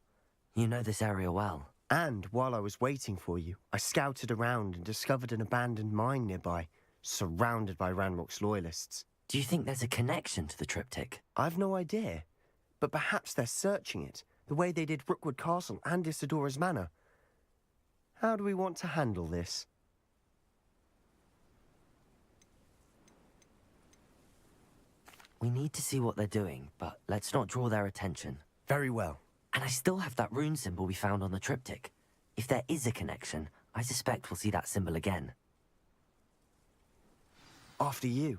You know this area well. And while I was waiting for you, I scouted around and discovered an abandoned mine nearby, surrounded by Ranrock's loyalists. Do you think there's a connection to the triptych? I've no idea, but perhaps they're searching it, the way they did Rookwood Castle and Isidora's Manor. How do we want to handle this? We need to see what they're doing, but let's not draw their attention. Very well. And I still have that rune symbol we found on the triptych. If there is a connection, I suspect we'll see that symbol again. After you.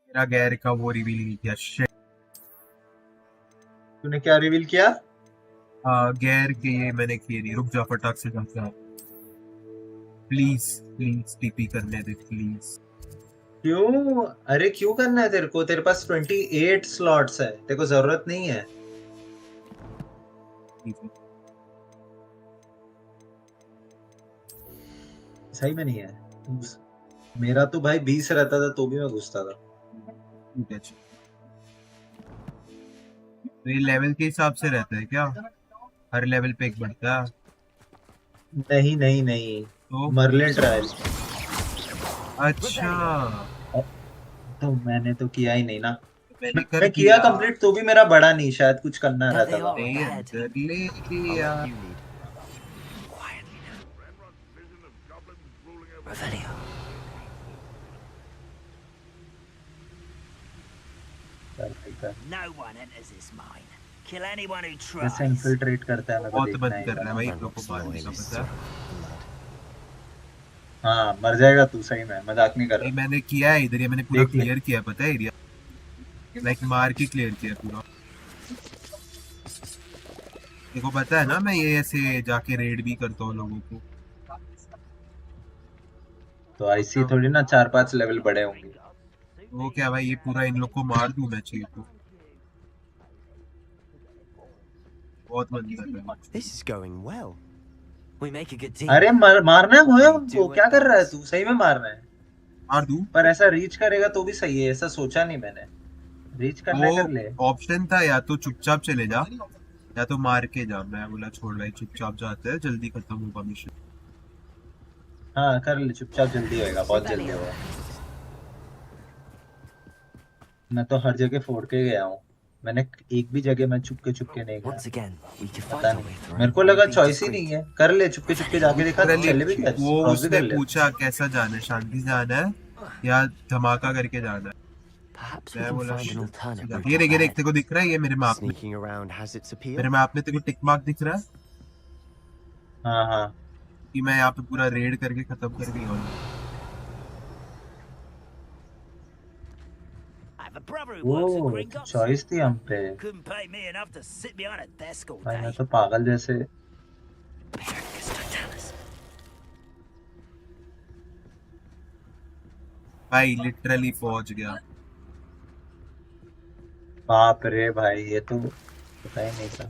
मेरा गैर का वो reveal नहीं किया। Shit. तूने क्या reveal किया? गैर के ये मैंने किए नहीं। रुक जा फटाक से जाता। प्लीज प्लीज टीपी करने दे प्लीज। क्यों? अरे क्यों करना है तेरे को? तेरे पास 28 स्लॉट्स है, तेरे को जरूरत नहीं है। सही में नहीं है। मेरा तो भाई 20 रहता था तो भी मैं घुसता था। तो ये लेवल के हिसाब से रहता है क्या? हर लेवल पे एक बढ़ता है? नहीं नहीं नहीं, तो मर्लिन ट्रायल। अच्छा, तो मैंने तो किया ही नहीं ना। मैंने कर मैं किया कंप्लीट तो भी मेरा बड़ा नहीं, शायद कुछ करना There रहता they था। are, नहीं ahead. अंदर ले लिया। You lead. Revelio. No one enters this mine. Kill anyone who कैसे tries. इन्फिल्ट्रेट करता है, मेरे को बहुत देखना बंद है। कर रहा है भाई, लोग को Ranrock's मारने का loyalists पता are है। blood. हाँ मर जाएगा तू, सही में मजाक नहीं कर नहीं रहा। मैंने किया है इधर, ये मैंने पूरा देख ले। क्लियर किया, पता है एरिया लाइक मार के क्लियर किया पूरा। देखो पता है ना, मैं ये ऐसे जाके रेड भी करता हूँ लोगों को। तो ऐसी थोड़ी ना 4-5 लेवल बड़े होंगे। वो क्या भाई, ये पूरा इन लोग को मार दूं मैं चाहिए तो। बहुत मन कर रहा है। This is going well. We make a good team. अरे मारना है उनको, क्या कर रहा है तू? सही में मारना है। मार दूं? पर ऐसा रीच करेगा तो भी सही है, ऐसा सोचा नहीं मैंने। रीच करने कर ले। वो ऑप्शन था या तो चुपचाप चले जा या तो मार के जा। मैं बोला छोड़ भाई, चुपचाप जाते हैं, जल्दी खत्म होगा मिशन। हाँ कर ले, चुपचाप जल्दी होएगा, बहुत जल्दी होगा। मैं तो हर जगह फोड़ के गया हूँ, मैंने एक भी जगह मैं चुपके नहीं Once गया। again, we could fight पता our way नहीं, through. मेरे को लगा चॉइस ही नहीं है। कर ले चुपके जाके देखा तो चले भी गए। वो क्रॉस भी उसने कर ले। पूछा कैसा जाना है, शांति से जाना है या धमाका करके जाना है। Perhaps we मैं can बोला find an alternate route ये up देख ahead. तेरे को दिख रहा है, ये मेरे मैप में, Sneaking around has its appeal. मेरे मैप में तेरे को टिक मार्क दिख रहा है हाँ हाँ कि मैं यहाँ पे पूरा रेड करके खत्म कर गया हूँ। I have a brother who works at वो Gringotts. चॉइस थी हम पे। Couldn't pay me enough to sit behind a desk all भाई मैं day. तो पागल जैसे। भाई लिटरली पहुंच गया। बाप रे भाई, ये तो पता ही नहीं था।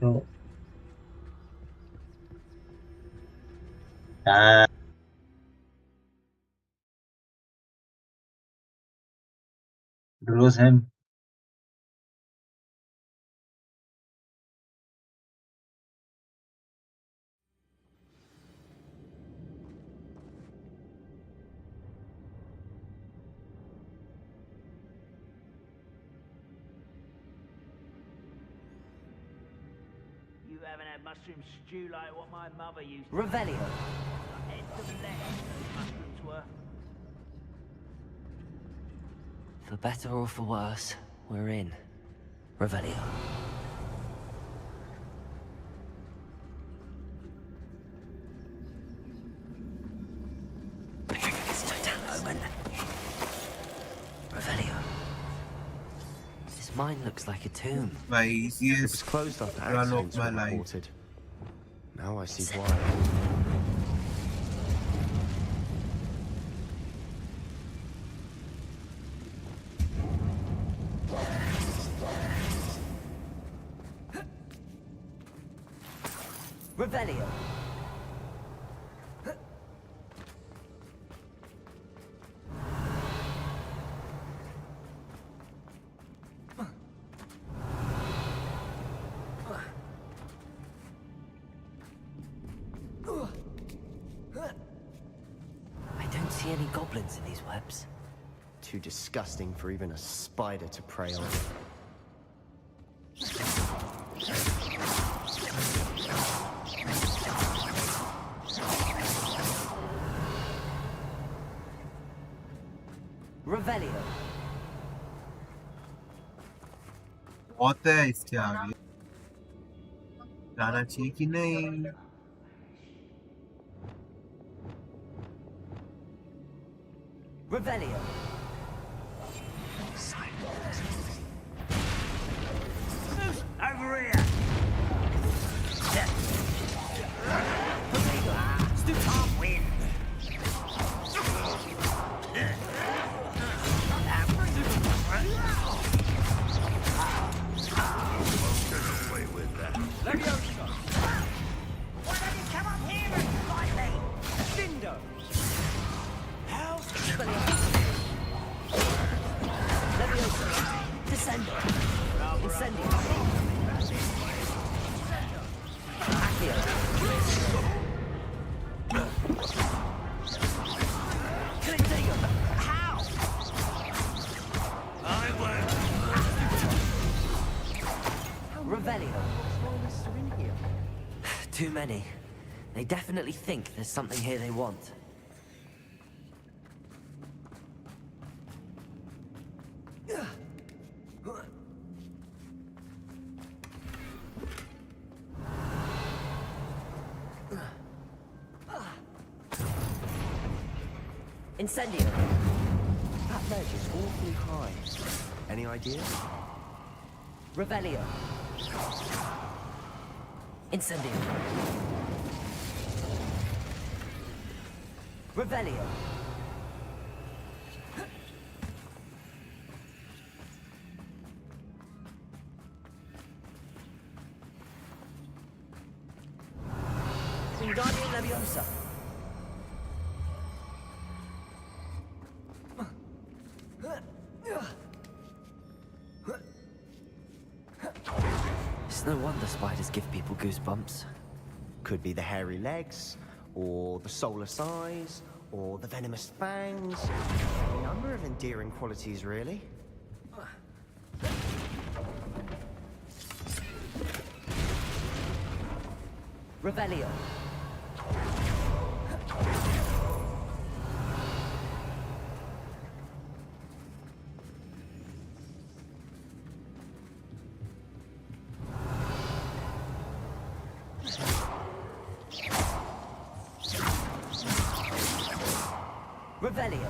तो हाँ ड्रोज him. You haven't had mushroom stew like what my mother used to. Revelio. Heads of lettuce those mushrooms were. For better or for worse, we're in. Revelio. Revelio. This mine looks like a tomb. भाई ये It was closed after Run off accidents my were life. reported. Now I see why. Revelio. I don't see any goblins in these webs. Too disgusting for even a spider to prey on. Revelio. बहुत है इसके आगे जाना चाहिए कि नहीं Revelio. Over here! Still can't win! Leviosa! Why don't you come up here and fight me? Dindo! Leviosa. Descendo. Incendio. Accio. Clintigo. How? I won't. Revelio. Too many. They definitely think there's something here they want. Incendio. That ledge is awfully high. Any ideas? Revelio. Incendio. Revelio. Wingardium Leviosa. It's no wonder spiders give people goosebumps. Could be the hairy legs, or the soulless eyes, or the venomous fangs. Any number of endearing qualities, really. Revelio. Revelio.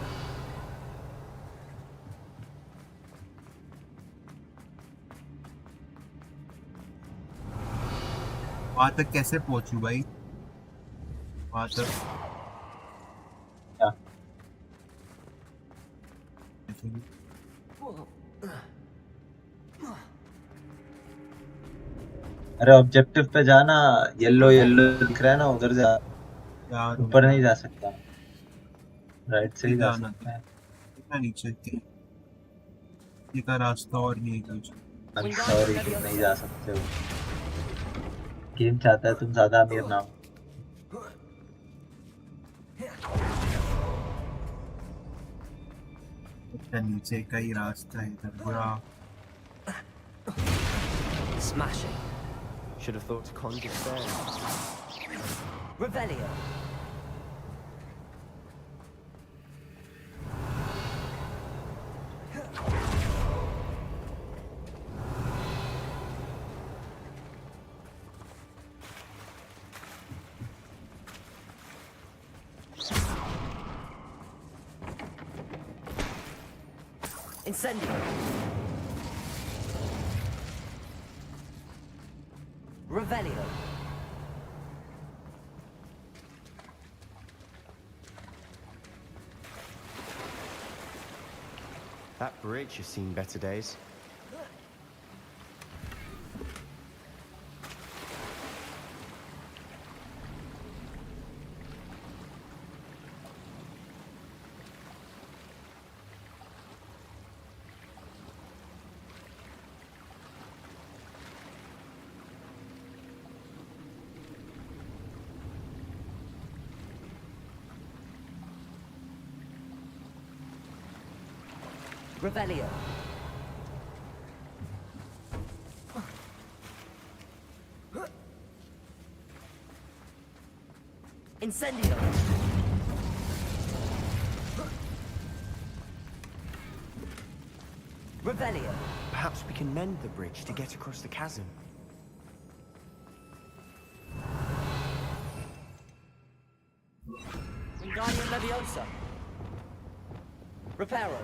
वहां तक कैसे पहुंचूं भाई वहां तक क्या? अरे objective पे जाना येलो येलो दिख रहा है ना उधर जा यार ऊपर नहीं जा सकता राइट से ही जा जाना सकता है कितना नीचे ये का रास्ता और नहीं है कुछ सॉरी तुम नहीं जा सकते हो गेम चाहता है तुम ज्यादा अमीर ना हो अच्छा नीचे का ही रास्ता है इधर पूरा Smashing. Should have thought to conjure stairs. Revelio. Incendio. Revelio. That bridge has seen better days. Revelio. Incendio. Revelio. Perhaps we can mend the bridge to get across the chasm. Wingardium Leviosa. Reparo.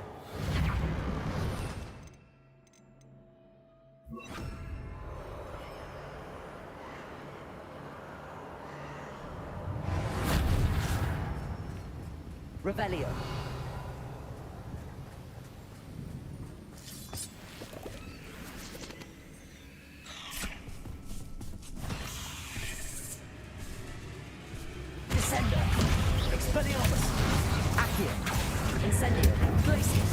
Revelio. Descendo. Expelliarmus. Accio. Incendio. Glacius.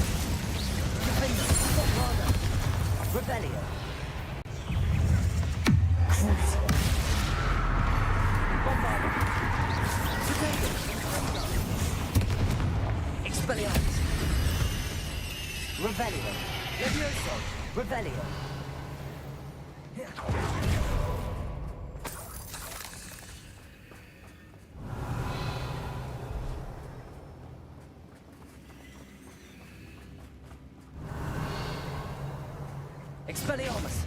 Defender. Bombardment. Revelio. Cruise. Bombardment. Potato. Expelliarmus. Revelio. Levioso. Revelio. Expelliarmus.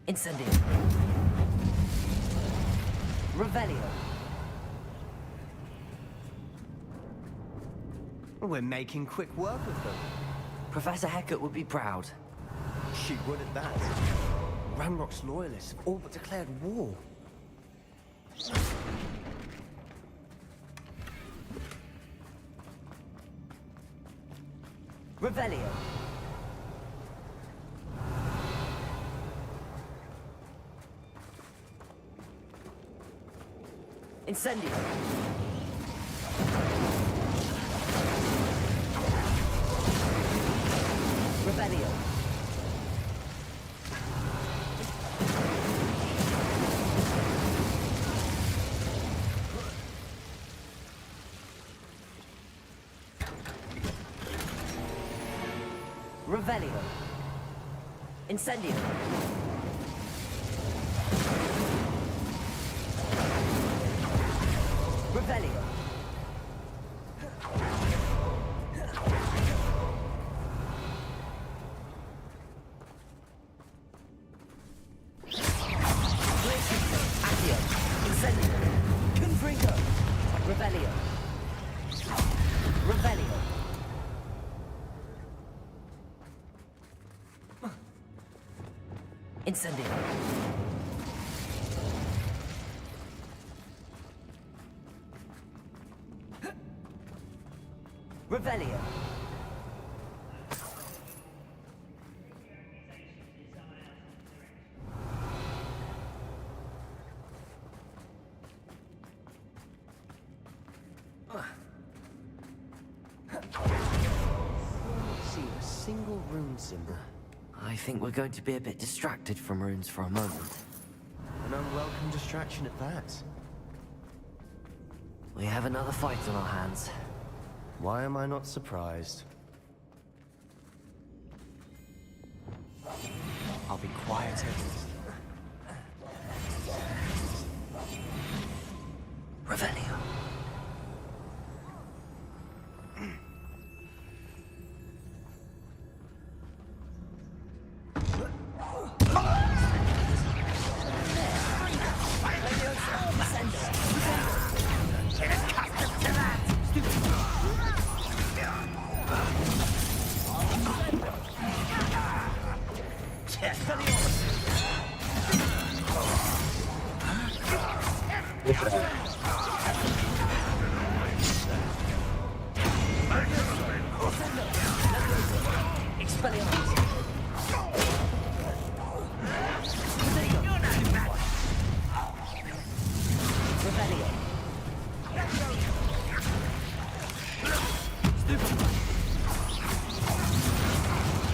Incendio. Revelio. We're making quick work of them. Professor Hecat would be proud. She would at that. Ranrock's loyalists have all but declared war. Revelio. Incendio. Revelio. Revelio. Incendio. Revelio. Accio. Incendio. Confringo. Revelio. Revelio. Incendio. Revelio. See a single rune symbol. I think we're going to be a bit distracted from runes for a moment. An unwelcome distraction at that. We have another fight on our hands. Why am I not surprised? I'll be quiet. Revelio. Expelliarmus. Revelio.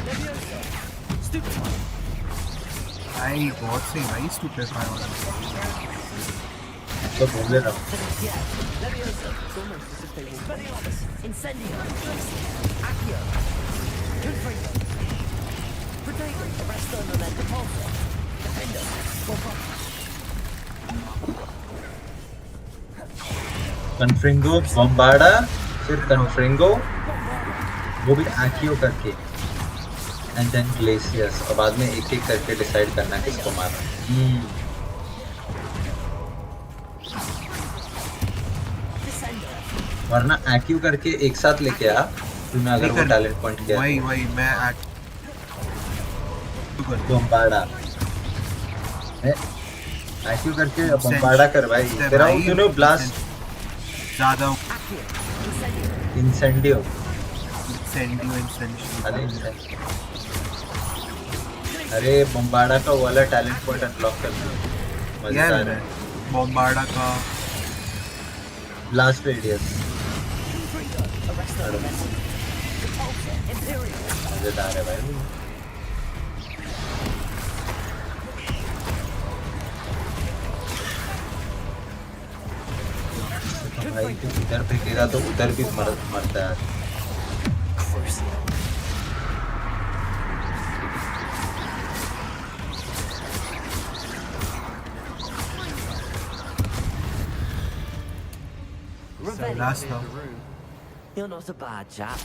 Levioso. भाई बहुत सही भाई स्टूपेफाई वाला तो बोल ले रहा हूँ। कन्फ्रिंगो बम्बाडा, फिर कन्फ्रिंगो, वो भी आकियो करके, एंड देन ग्लेसियस, और बाद में एक एक करके डिसाइड करना किसको मारना। वरना आकियो करके एक साथ लेके आ, तूने अगर वो टैलेंट पॉइंट किया वही वही मैं बम्बाडा आकियो करके बम्बाडा कर भाई, तेरा वो तूने ब्लास्ट ज्यादा इंसेंडियो अरे बम्बाडा का वाला टैलेंट पॉइंट अनलॉक करना मजेदार है। बम्बाडा का ब्लास्ट रेडियस मजेदार है भाई। तो भाई तू इधर फेंकेगा तो उधर भी मरता है। You're not a bad chap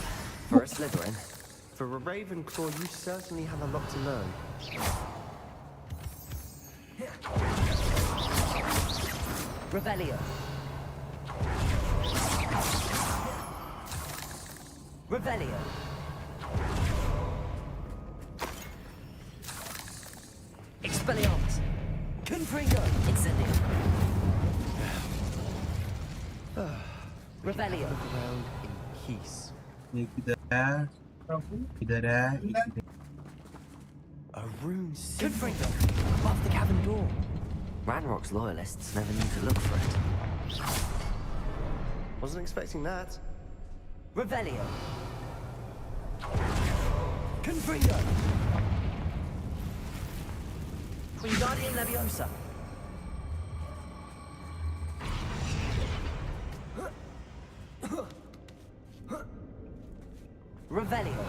for a Slytherin. For a Ravenclaw, you certainly have a lot to learn. Revelio. Revelio. Expelliarmus. Confringo. Incendio. Revelio. Around in peace. इधर है A rune Confringo. Above the cavern door. Ranrock's loyalists never knew to look for it. Wasn't expecting that. Revelio. Confringo. Wingardium Leviosa. Revelio.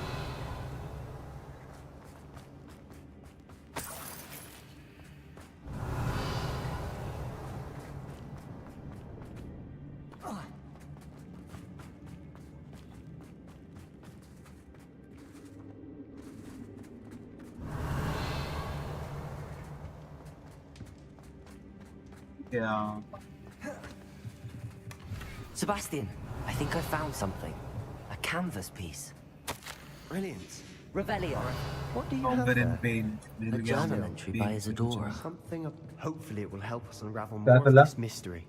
Yeah. Sebastian, I think I found something. A canvas piece. Brilliant. Revelio. What do you Hunger have and there? pain. A journal entry by Isadora. Something. Hopefully, it will help us unravel क्या more of खुला? this mystery.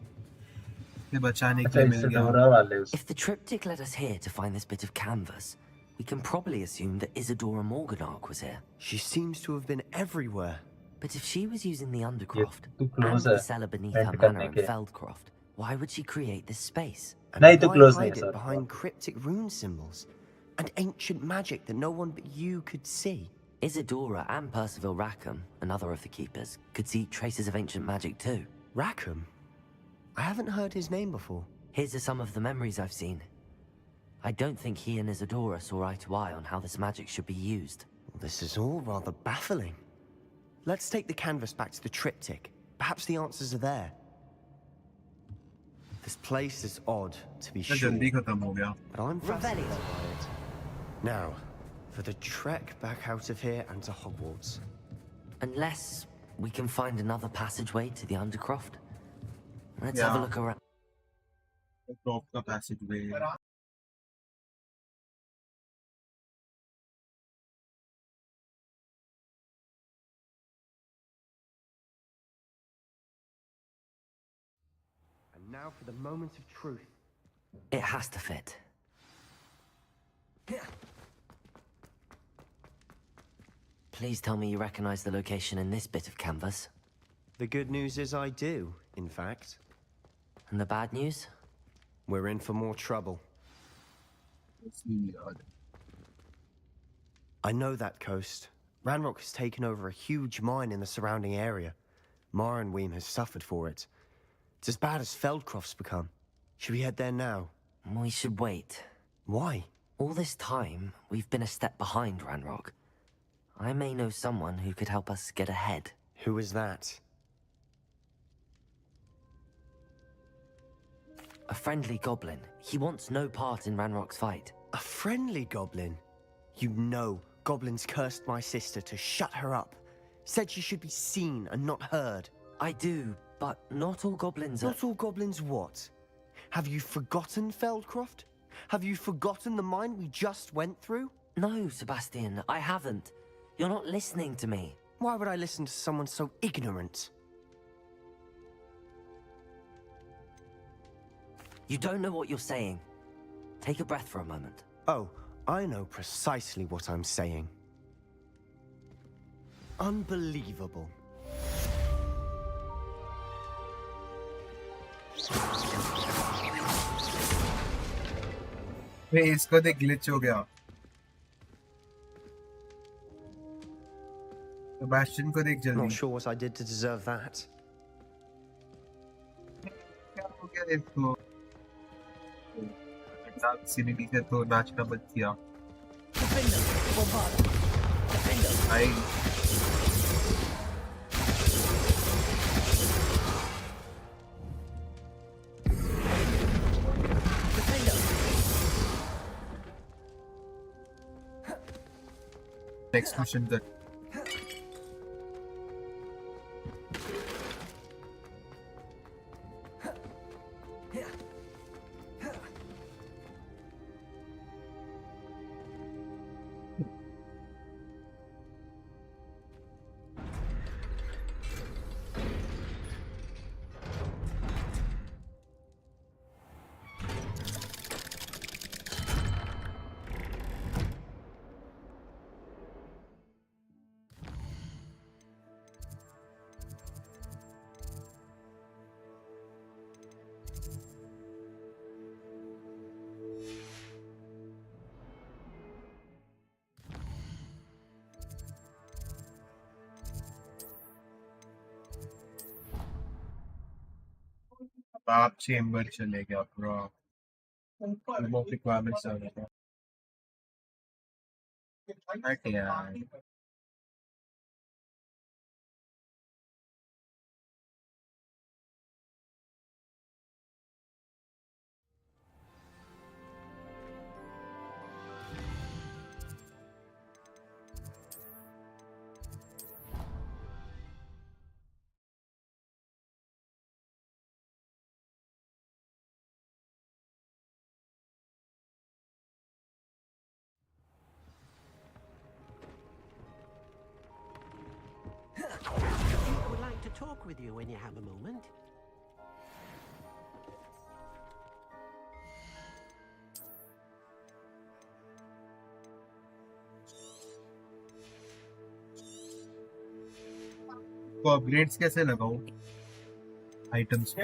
से बचाने अच्छा के लिए मिल इससे गया दोहरा वाले उस If the triptych led us here to find this bit of canvas, we can probably assume that Isadora Morganach was here. She seems to have been everywhere. But if she was using the Undercroft too and close the है cellar beneath rent her करने manor in के। Feldcroft, why would she create this space? And नहीं तो why close नहीं hide है it sir. behind cryptic rune symbols and ancient magic that no one but you could see? Isadora and Percival Rackham, another of the keepers, could see traces of ancient magic too. Rackham? I haven't heard his name before. His are some of the memories I've seen. I don't think he and Isadora saw eye to eye on how this magic should be used. Well, this is all rather baffling. Let's take the canvas back to the triptych. Perhaps the answers are there. This place is odd, to be sure, जल्दी खत्म हो गया but I'm fascinated by it. Now, for the trek back out of here and to Hogwarts. Unless we can find another passageway to the Undercroft. Let's have a look around. Crop का पैसेजवे And now for the moment of truth. It has to fit. Please tell me you recognize the location in this bit of canvas. The good news is I do, in fact. And the bad news? We're in for more trouble. I know that coast. Ranrock has taken over a huge mine in the surrounding area. Morinweem has suffered for it. It's as bad as Feldcroft's become. Should we head there now? We should wait. Why? All this time, we've been a step behind Ranrock. I may know someone who could help us get ahead. Who is that? A friendly goblin. He wants no part in Ranrock's fight. A friendly goblin? You know, goblins cursed my sister to shut her up. Said she should be seen and not heard. I do, but not all goblins are... Not all goblins what? Have you forgotten Feldcroft? Have you forgotten the mine we just went through? No, Sebastian, I haven't. You're not listening to me. Why would I listen to someone so ignorant? You don't know what you're saying. Take a breath for a moment. Oh, I know precisely what I'm saying. Unbelievable. इसको देख glitch हो गया Sebastian को देख जल्दी Not sure what I did to deserve that. क्या हो गया इसको विसिनिटी से तो नाचना बंद किया भाई नेक्स्ट मिशन कर आप चेंबर चले गया पूरा रिक्वायरमेंट्स आ गया हट यार I would like to talk with you when you have a moment. को अपग्रेड्स कैसे लगाऊं आइटम्स पे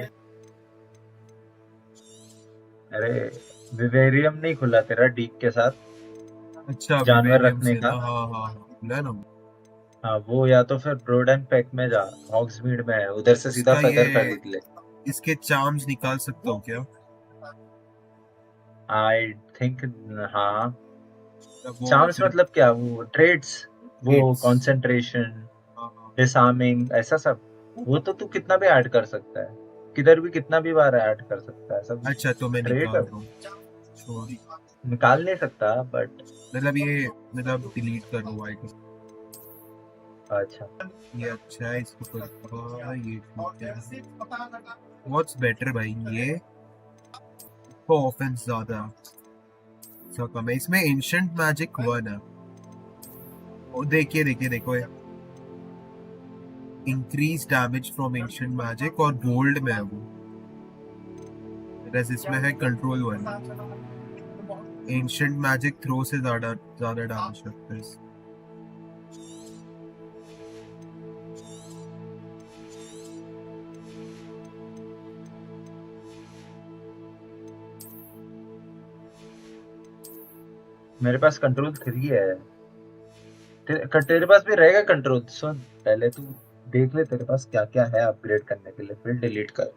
अरे विवेरियम नहीं खुला तेरा डीक के साथ अच्छा जानवर रखने का हाँ हाँ खुला ना हाँ वो या तो फिर ब्रोडन पैक में जा हॉग्समीड में है उधर से सीधा इसका फेदर ये- खरीद ले इसके चार्म्स निकाल सकता हूँ क्या आई थिंक हाँ वो चांस सिर्फ- मतलब क्या वो ट्रेड्स वो Traits. कंसंट्रेशन हाँ, डिसआर्मिंग ऐसा सब वो तो तू कितना भी ऐड कर सकता है किधर भी कितना भी बार ऐड कर सकता है सब अच्छा तो मैं Trait निकाल है। रहा हूँ छोड़ निकाल नहीं सकता बट मतलब ये मतलब डिलीट कर दो आइटम अच्छा ये अच्छा है इसको करूँगा ये ठीक है व्हाट्स बेटर भाई ये तो ऑफेंस ज्यादा सो कम है इसमें एंशिएंट मैजिक 1 है और देखिए देखिए देखो increase damage from ancient magic और गोल्ड में है वो इसमें है कंट्रोल 1 एंशिएंट मैजिक थ्रो से ज्यादा डैमेज करता है मेरे पास कंट्रोल 3 है तेरे पास भी रहेगा कंट्रोल। सुन, पहले तू देख ले तेरे पास क्या क्या है अपग्रेड करने के लिए, फिर डिलीट कर।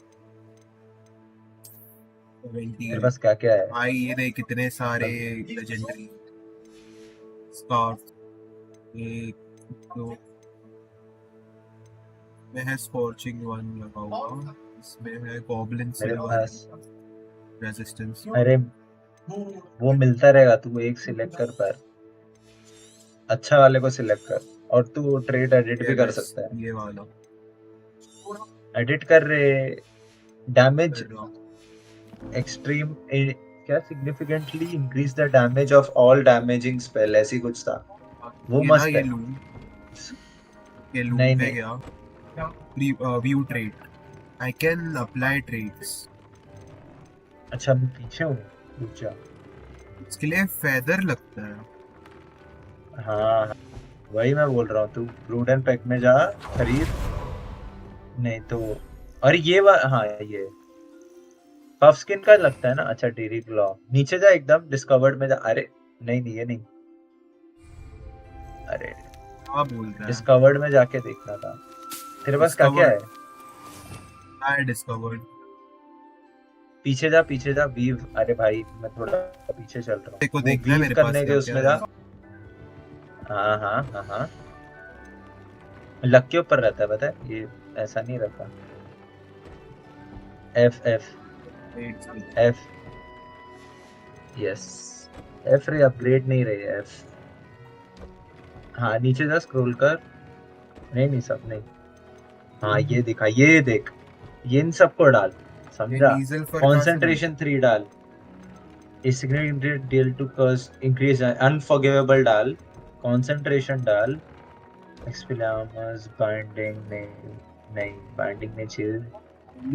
तेरे पास क्या क्या है? भाई ये देख कितने सारे लेजेंडरी स्कार्फ। एक दो में है स्कॉर्चिंग वन लगा हुआ, इसमें है गॉब्लिन मेरे सिल्वर पास, रेजिस्टेंस। अरे वो मिलता रहेगा, तू एक सिलेक्ट कर पर, अच्छा वाले को सिलेक्ट कर। और तू ट्रेड एडिट भी कर सकता है। ये वाला एडिट कर रहे, डैमेज एक्सट्रीम क्या significantly increase the damage of all damaging spell, ऐसी कुछ था। वो ये ना मस्त ये है। लूम, ये लूम नहीं पे नहीं, गया view trade, I can apply trades. अच्छा मैं पीछे हूँ, रुक जा। इसके लिए फेदर लगता है। हाँ हाँ, वही मैं बोल रहा हूँ, तू ब्रूड एंड पैक में जा, खरीद। नहीं तो, और ये हाँ ये पफ स्किन का लगता है ना। अच्छा डेरी क्लॉ, नीचे जा एकदम डिस्कवर्ड में जा। अरे नहीं नहीं ये नहीं, अरे क्या बोल रहा है? डिस्कवर्ड में जाके देखना था। तेरे पास क्या क्या है? I discovered. पीछे जा वीव। अरे भाई मैं थोड़ा पीछे चल रहा हूँ। देखो वो देखना है वीव मेरे पास करने के क्या उसमें क्या जा। हाँ हाँ हाँ हाँ, लक के ऊपर रहता है, पता है, ये ऐसा नहीं रहता। एफ एफ है। एफ, यस एफ रे, अपग्रेड नहीं रही है एफ। हाँ नीचे जा, स्क्रॉल कर। नहीं नहीं सब नहीं, हाँ ये दिखा, ये देख, ये इन सबको डाल, समझा? नीजल फर कंसंट्रेशन 3 डाल, deal two curse increase, unforgivable डाल, कंसंट्रेशन डाल, एक्सपेलियार्मस बाइंडिंग नहीं, नहीं बाइंडिंग नहीं चाहिए,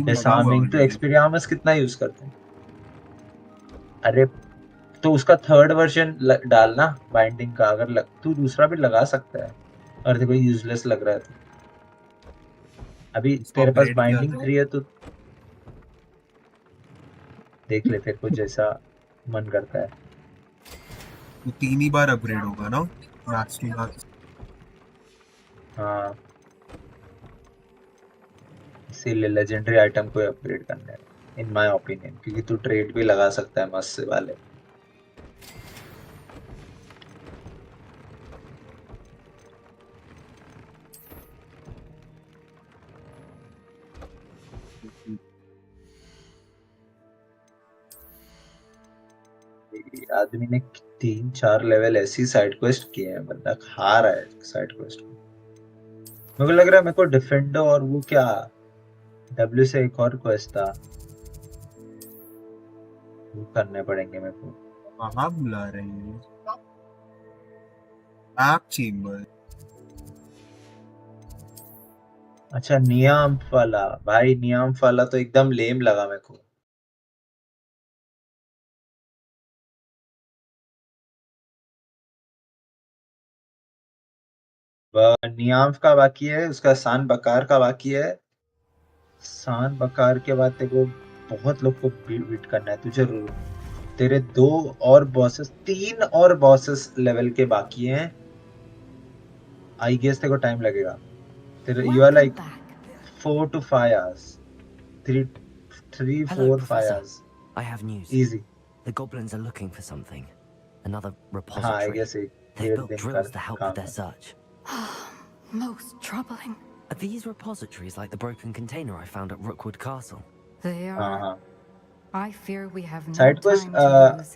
डिसआर्मिंग। तो एक्सपेलियार्मस कितना यूज करते हैं? अरे तो उसका थर्ड वर्जन डालना बाइंडिंग का, अगर तू दूसरा भी लगा सकता है। और देखो यूजलेस लग रहा है तो अभी तेरे पास बाइंडिंग 3 है तो देख ले, तेरे को जैसा मन करता है। तो 3 ही बार अपग्रेड होगा ना मैक्स टू मैक्स। हाँ इसीलिए लेजेंडरी आइटम को अपग्रेड करना है इन माय ओपिनियन, क्योंकि तू ट्रेड भी लगा सकता है मस्त से वाले। आदमी ने 3-4 लेवल ऐसी साइड क्वेस्ट किए हैं, बंदा खा रहा है साइड क्वेस्ट को। मेरे को लग रहा है मेरे को डिफेंडो और वो क्या डब्ल्यू से एक और क्वेस्ट था, वो करने पड़ेंगे मेरे को। कहाँ बुला रहे हैं? Map chamber. अच्छा नियाम वाला, भाई नियाम वाला तो एकदम लेम लगा मेरे को। नियाम का बाकी है, उसका सान बकार का बाकी है। सान बकार के बाद तेरे को बहुत लोग को बीट करना है तुझे। तेरे 2 और बॉसेस, 3 और बॉसेस लेवल के बाकी हैं। आई गेस तेरे को टाइम लगेगा। तेरे you are like 4 to 5 hours, 3 4 Hello, 5 Professor. hours. I have news. Easy. The goblins are looking for something. Another हाँ, I repository. guess एक They've डेढ़ built दिन drills to का help काम with their है। search. Most troubling. Are these repositories like the broken container I found at Rookwood Castle? They हाँ are. हाँ, I fear we have no side quest time to lose.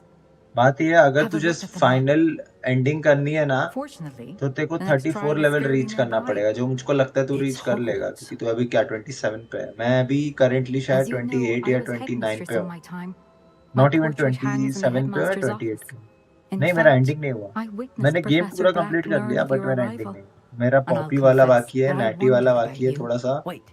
बात ये है, अगर Have a तुझे look at the map. Final ending करनी है ना, Fortunately, तो तेरे को the next 34 trial is level fairly reach करना nearby. पड़ेगा, जो मुझको लगता है तू It's रीच कर लेगा, Hogwarts. क्योंकि तू अभी क्या 27 पे है। मैं अभी करंटली As शायद you know, 28 I या was 29 headmistress पे on हूँ। my time. My not even portrait hangs in the 27 पे हूँ या headmaster's 28 office. पे हूँ। In नहीं मेरा fact, एंडिंग नहीं हुआ, I witnessed मैंने गेम Professor पूरा Black कंप्लीट कर learn लिया, of बट your मेरा एंडिंग arrival. नहीं। मेरा And I'll पॉपी वाला confess बाकी है, that I नैटी वाला wondered बाकी about है you. थोड़ा सा। Wait,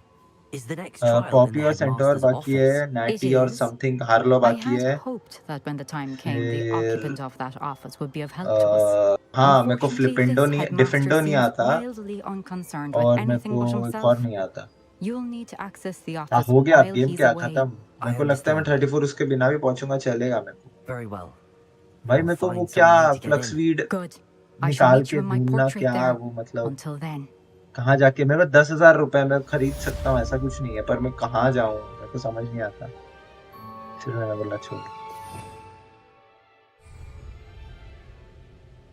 is the next trial in Poppy the और सेंटोर headmaster's बाकी है, office? नैटी It और is. समथिंग हार्लो I बाकी had है। hoped that when the time came, the फिर occupant of that office would be of help to us. हाँ मेरे को Unfortunately, फ्लिपेंडो this नहीं, headmaster डिफेंडो नहीं seems आता, wildly unconcerned with और मेरे anything को but एक और himself. नहीं आता। You'll need to access the हाँ office हो गया, while गेम he's क्या away. खत्म। मेरे I को लगता है मैं understand. 34 उसके बिना भी पहुंचूंगा, चलेगा मेरे को। Very well. भाई I'll मेरे को वो find क्या some way to get flux in. Weed Good. I shall निकाल meet के you in my ढूंढना portrait क्या there. वो मतलब Until then, कहाँ जाके मेरे पास 10,000 रुपए में खरीद सकता हूँ ऐसा कुछ नहीं है, पर मैं कहाँ जाऊँ मेरे को समझ नहीं आता, फिर मैंने बोला छोड़।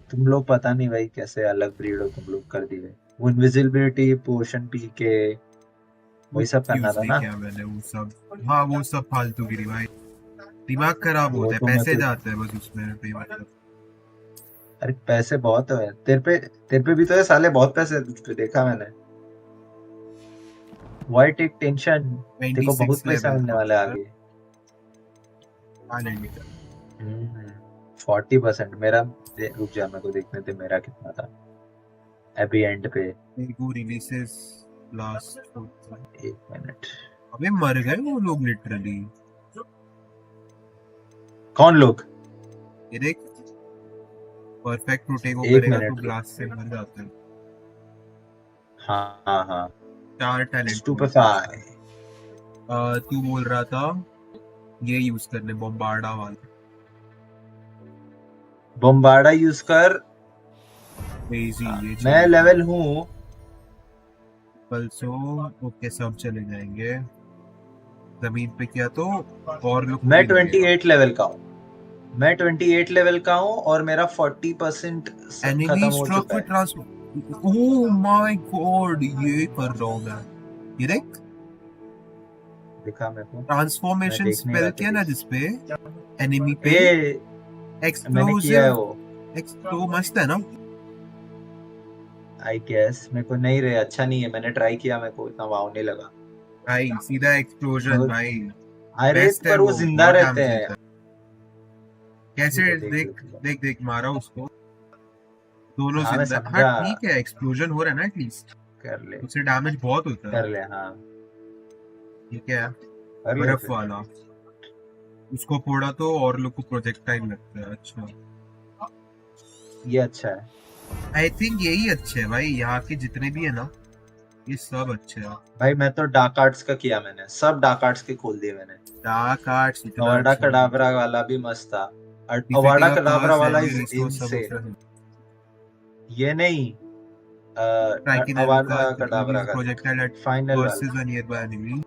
तुम लोग पता नहीं भाई कैसे अलग ब्रीड हो तुम लोग, कर दिए वो इनविजिबिलिटी पोशन पी के वो वही सब करना यूज था नहीं ना। किया मैंने वो सब। हाँ वो सब फालतूगिरी भाई, दिमाग खराब वो होता है, तो मैं पैसे तो, जाते हैं बस उसमें बेमतलब। अरे पैसे बहुत है तेरे पे भी तो है साले, बहुत पैसे है तुझ पे, देखा मैंने। व्हाई टेक टेंशन, तेरे को बहुत 96 पैसा लेवल मिलने था वाला है उसका आगे। टैलेंट का। 40%। मेरा रुक जा, मेरे को देखने थे मेरा कितना था अभी एंड पे। मेरे को रिलीजेस लास्ट। एक मिनट। अबे मर गए वो लोग लिटरली। कौन लोग? ये देख, परफेक्ट प्रोटेगो एक करेगा तो मिनट रुक। ब्लास्ट से मर जाता है। हाँ हाँ हाँ। 4 टैलेंट पॉइंट्स स्टूपेफाई। तू बोल रहा था ये यूज करने बॉम्बार्डा वाला। बम्बार्डा यूज कर। क्रेजी ये मैं चाहिए था। लेवल हूँ। पल्सो ओके सब चले जाएंगे। जमीन पे किया तो और लोग को मैं भी लगेगा। 28 लेवल का हूँ। मैं 28 लेवल का हूँ और मेरा 40% खत्म एनिमी हो स्ट्रक चुका विद है। ट्रांसफॉर्म। ओह माय गॉड, ये कर रहा हूँ मैं। ये देख, दिखा मेरे को, मैं ट्रांसफॉर्मेशन देख नहीं स्पेल रहा किया ना तेरी। जिसपे एनिमी पे ए मैंने किया है एक्सप्लोसिव। वो। तो मस्त है ना। आई गेस मेरे को नहीं रहे, अच्छा नहीं है, मैंने ट्राई किया, मेरे को इतना वाव नहीं लगा। भाई सीधा एक्सप्लोजन मेरे भाई। को, अरे बेस्ट है पर वो वो, जिंदा बहुत रहते डैमेज हैं। देता है। कैसे देख देख देख लो। देख देख मारा उसको, दोनों हाँ मैं जिंदा। हाँ समझा। ठीक है, एक्सप्लोजन हो रहा है ना एटलीस्ट, कर ले। उससे डैमेज बहुत होता है। कर ले हाँ। ये क्या है? कर ले बर्फ फिर। वाला। उसको फोड़ा तो और लोग को प्रोजेक्टाइल लगता है। अच्छा, ये अच्छा है। आई थिंक यही अच्छे है भाई, यहाँ के जितने भी है ना ये सब अच्छे हैं। भाई मैं तो डार्क आर्ट्स का किया, मैंने सब डार्क आर्ट्स के खोल दिए मैंने। डार्क आर्ट्स इतना अवार्डा अच्छा नहीं कडावरा वाला भी मस्त था। डिफीटिंग अवार्डा अ कडावरा कर्स वाला and is restore some of insane. Your ये नहीं, striking them with अवार्डा the कडावरा release का देख, projectile that फाइनल versus वाला। a nearby enemy।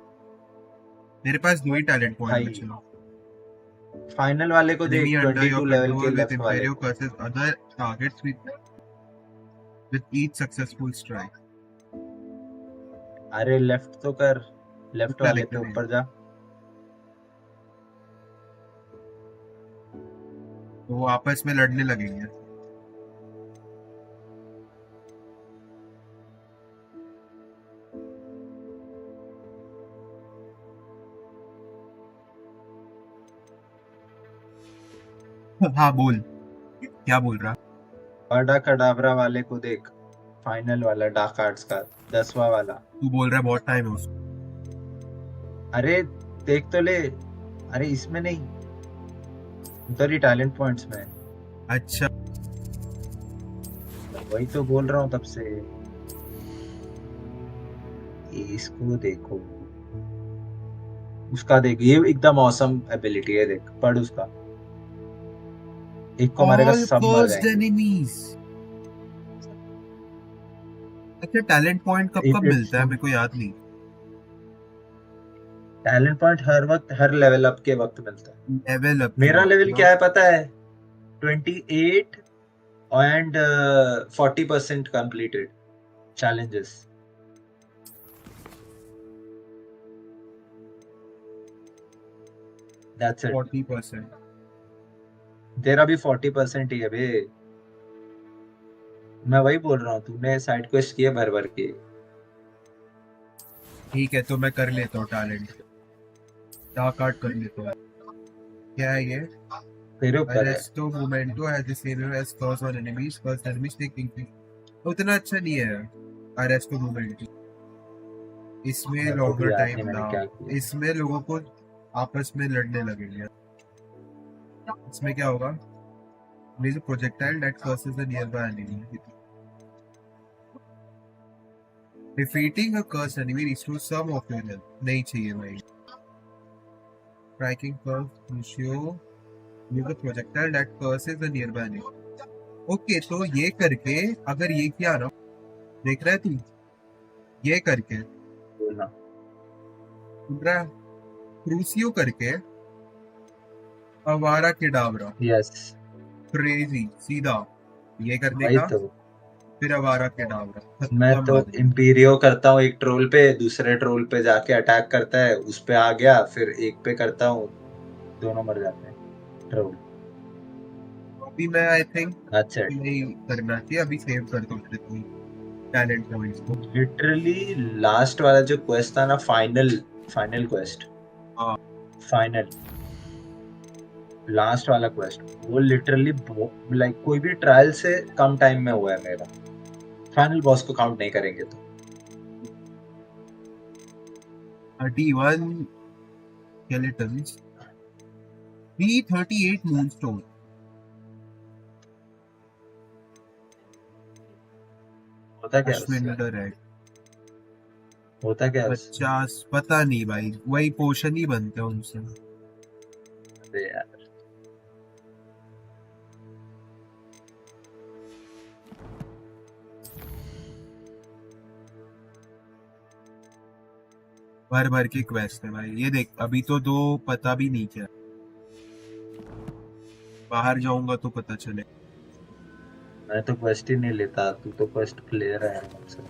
मेरे पास 2 ही टैलेंट पॉइंट भाई बचे हैं। फाइनल वाले को देख, Enemy under your 22 लेवल के control with लेफ्ट वाले Imperio को। curses other targets with each successful strike। अरे लेफ्ट तो कर, लेफ्ट वाले टैलेंट पे नहीं, ऊपर जा। तो वो आपस में लड़ने लगेंगे। हाँ बोल, क्या बोल रहा? अवार्डा कडावरा वाले को देख, फाइनल वाला डार्क आर्ट्स का 10वां वाला। तू बोल रहा है बहुत टाइम है उसको। अरे देख तो ले। अरे इसमें नहीं, उधर ही टैलेंट पॉइंट्स में। अच्छा वही तो बोल रहा हूँ तब से। इसको देखो, उसका देख, ये एकदम औसम एबिलिटी है, देख पढ़ उसका। एक को मारेगा all सब मर cursed जाएंगे। enemies। अच्छा टैलेंट पॉइंट कब कब मिलता है मेरे को याद नहीं। टैलेंट पॉइंट हर वक्त, हर लेवल अप के वक्त मिलता है। लेवल अप मेरा लेवल क्या है पता है? 28 and 40% completed challenges। That's it। 40%। तेरा भी 40% ही है बे। मैं वही बोल रहा हूँ, तूने साइड क्वेस्ट किए भर भर के। ठीक है तो मैं कर लेता हूँ टैलेंट, डार्क आर्ट कर लेता हूँ। क्या है ये? तेरे ऊपर है। Arresto Momento has the same as curse on enemies, curse enemies take increase। उतना अच्छा नहीं है Arresto Momento। इसमें मेरे को भी लॉन्गर याद नहीं टाइम मैंने ना, क्या किया। इसमें लोगों को आपस में लड़ने लगेंगे। इसमें क्या होगा? Release a projectile that curses a nearby enemy। Defeating a cursed enemy restores some of your health। नहीं चाहिए भाई। Striking curse ratio, use a projectile that curses a nearby enemy। Okay, तो ये करके अगर ये किया ना, देख रहा है तू, ये करके बोलना। सुन रहा है, क्रूसियो करके अवारा के डाबरा, यस, क्रेजी सीधा ये करने वही का, तो। फिर अवारा के डाबरा, मैं खत्म तो बात। इम्पीरियो करता हूँ एक ट्रोल पे, दूसरे ट्रोल पे जाके अटैक करता है, उस पे आ गया, फिर एक पे करता हूँ, दोनों मर जाते हैं ट्रोल। अभी मैं आई थिंक दैट्स इट। नहीं करना चाहिए, अभी सेव कर दो मेरे को टैलेंट पॉइंट्स को। लिटरली लास्ट वाला जो क्वेस्ट था ना, फाइनल फाइनल क्वेस्ट, हाँ फाइनल लास्ट वाला क्वेस्ट, वो लिटरली लाइक कोई भी ट्रायल से कम टाइम में हुआ है मेरा। फाइनल बॉस को काउंट नहीं करेंगे तो। 31 skeletons, 338 moonstone, होता क्या है उससे? अश्विंदर है होता क्या है उससे? 50, पता नहीं भाई, वही पोशन ही बनते हैं उनसे। अरे यार, भर भर के क्वेस्ट है भाई, ये देख अभी तो 2 पता भी नहीं क्या, बाहर जाऊंगा तो पता चले। मैं तो क्वेस्ट ही नहीं लेता, तू तो क्वेस्ट ले रहा है मुझसे।